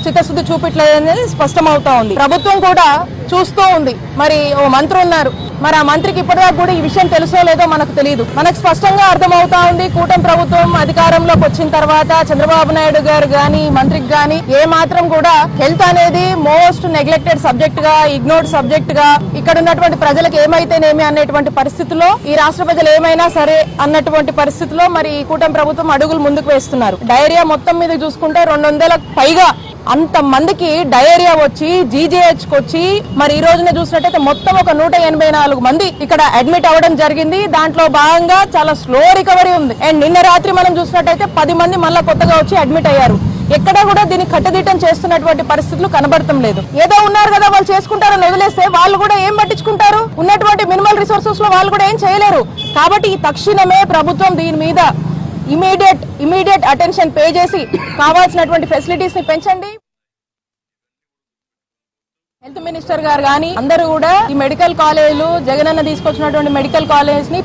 చిత్తశుద్ధి చూపించలేదనేది స్పష్టమవుతా ఉంది. ప్రభుత్వం కూడా చూస్తూ ఉంది. మరి ఓ మంత్రి ఉన్నారు, మరి ఆ మంత్రికి ఇప్పటిదాకా కూడా ఈ విషయం తెలుసో లేదో మనకు తెలియదు. మనకు స్పష్టంగా అర్థమవుతా ఉంది, కూటమి ప్రభుత్వం అధికారంలోకి వచ్చిన తర్వాత చంద్రబాబు నాయుడు గారు గాని మంత్రికి గాని ఏ మాత్రం కూడా హెల్త్ అనేది మోస్ట్ నెగ్లెక్టెడ్ సబ్జెక్ట్ గా, ఇగ్నోర్డ్ సబ్జెక్ట్ గా, ఇక్కడ ఉన్నటువంటి ప్రజలకు ఏమైతేనేమి అనేటువంటి పరిస్థితుల్లో, ఈ రాష్ట్ర ప్రజలు ఏమైనా సరే అన్నటువంటి పరిస్థితుల్లో మరి ఈ కూటమి ప్రభుత్వం అడుగులు ముందుకు వేస్తున్నారు. డయేరియా మొత్తం మీద చూసుకుంటే 200లకు పైగా అంత మందికి డయేరియా వచ్చి జీజీహెచ్ కి వచ్చి మరి ఈ రోజున చూసినట్టయితే మొత్తం ఒక 184 మంది ఇక్కడ అడ్మిట్ అవ్వడం జరిగింది. దాంట్లో భాగంగా చాలా స్లో రికవరీ ఉంది. అండ్ నిన్న రాత్రి మనం చూసినట్టయితే 10 మంది మళ్ళా కొత్తగా వచ్చి అడ్మిట్ అయ్యారు. ఎక్కడ కూడా దీన్ని కట్టుదిట్టం చేస్తున్నటువంటి పరిస్థితులు కనబడటం లేదు. ఏదో ఉన్నారు కదా వాళ్ళు చేసుకుంటారని వదిలేస్తే వాళ్ళు కూడా ఏం పట్టించుకుంటారు? ఉన్నటువంటి మినిమల్ రిసోర్సెస్ లో వాళ్ళు కూడా ఏం చేయలేరు. కాబట్టి తక్షణమే ప్రభుత్వం దీని మీద ఇమీడియట్ అటెన్షన్ పే చేసి కావాల్సినటువంటి ఫెసిలిటీస్ ని పెంచండి. హెల్త్ మినిస్టర్ గారు కానీ అందరూ కూడా ఈ మెడికల్ కాలేజీలు జగనన్న తీసుకొచ్చినటువంటి మెడికల్ కాలేజ్ ని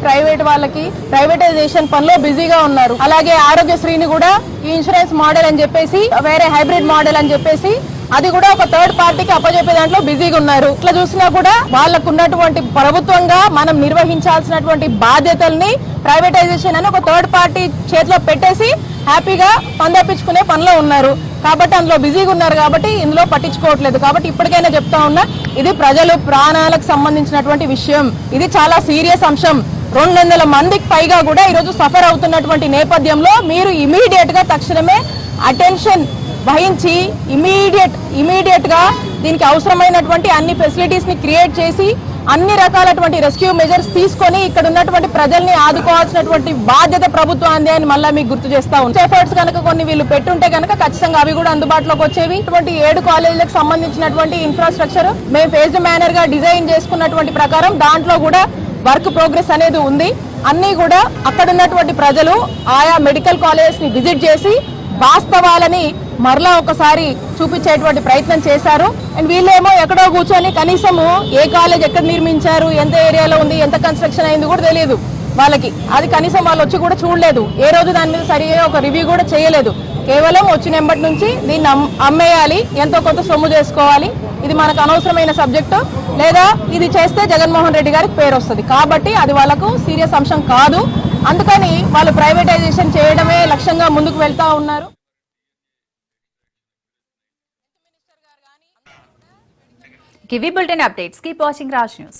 ప్రైవేటైజేషన్ పనిలో బిజీగా ఉన్నారు. అలాగే ఆరోగ్యశ్రీని కూడా ఈ ఇన్సూరెన్స్ మోడల్ అని చెప్పేసి వేరే హైబ్రిడ్ మోడల్ అని చెప్పేసి అది కూడా ఒక థర్డ్ పార్టీకి అప్పచెప్పే దాంట్లో బిజీగా ఉన్నారు. ఇట్లా చూసినా కూడా వాళ్ళకు ఉన్నటువంటి ప్రభుత్వంగా మనం నిర్వహించాల్సినటువంటి బాధ్యతల్ని ప్రైవేటైజేషన్ అని ఒక థర్డ్ పార్టీ చేతిలో పెట్టేసి హ్యాపీగా పందపించుకునే పనిలో ఉన్నారు. కాబట్టి అందులో బిజీగా ఉన్నారు కాబట్టి ఇందులో పట్టించుకోవట్లేదు. కాబట్టి ఇప్పటికైనా చెప్తా ఉన్నా, ఇది ప్రజలు ప్రాణాలకు సంబంధించినటువంటి విషయం. ఇది చాలా సీరియస్ అంశం. 200 మందికి పైగా కూడా ఈరోజు సఫర్ అవుతున్నటువంటి నేపథ్యంలో మీరు ఇమీడియట్ గా తక్షణమే అటెన్షన్ వహించి ఇమీడియట్ గా దీనికి అవసరమైనటువంటి అన్ని ఫెసిలిటీస్ ని క్రియేట్ చేసి అన్ని రకాలటువంటి రెస్క్యూ మెజర్స్ తీసుకొని ఇక్కడ ఉన్నటువంటి ప్రజల్ని ఆదుకోవాల్సినటువంటి బాధ్యత ప్రభుత్వాన్ని అని మళ్ళీ మీకు గుర్తు చేస్తా ఉంది. ఎఫర్ట్స్ కనుక కొన్ని వీళ్ళు పెట్టుంటే కనుక ఖచ్చితంగా అవి కూడా అందుబాటులోకి వచ్చేవి. ఇటువంటి 7 కాలేజీలకు సంబంధించినటువంటి ఇన్ఫ్రాస్ట్రక్చర్ మేము ఫేజ్డ్ మేనర్ గా డిజైన్ చేసుకున్నటువంటి ప్రకారం దాంట్లో కూడా వర్క్ ప్రోగ్రెస్ అనేది ఉంది. అన్ని కూడా అక్కడ ఉన్నటువంటి ప్రజలు ఆయా మెడికల్ కాలేజెస్ ని విజిట్ చేసి వాస్తవాలని మరలా ఒకసారి చూపించేటువంటి ప్రయత్నం చేశారు. అండ్ వీళ్ళేమో ఎక్కడో కూర్చొని కనీసము ఏ కాలేజ్ ఎక్కడ నిర్మించారు, ఎంత ఏరియాలో ఉంది, ఎంత కన్స్ట్రక్షన్ అయింది కూడా తెలియదు వాళ్ళకి. అది కనీసం వాళ్ళు వచ్చి కూడా చూడలేదు. ఏ రోజు దాని మీద సరిగా ఒక రివ్యూ కూడా చేయలేదు. కేవలం వచ్చినప్పటి నుంచి దీన్ని అమ్మేయాలి, ఎంతో కొంత సొమ్ము చేసుకోవాలి, ఇది మనకు అనవసరమైన సబ్జెక్టు, లేదా ఇది చేస్తే జగన్మోహన్ రెడ్డి గారికి పేరు వస్తుంది. కాబట్టి అది వాళ్ళకు సీరియస్ అంశం కాదు. అందుకని వాళ్ళు ప్రైవేటైజేషన్ చేయడమే లక్ష్యంగా ముందుకు వెళ్తా ఉన్నారు. Kiwi bulletin updates. Keep watching Raj news.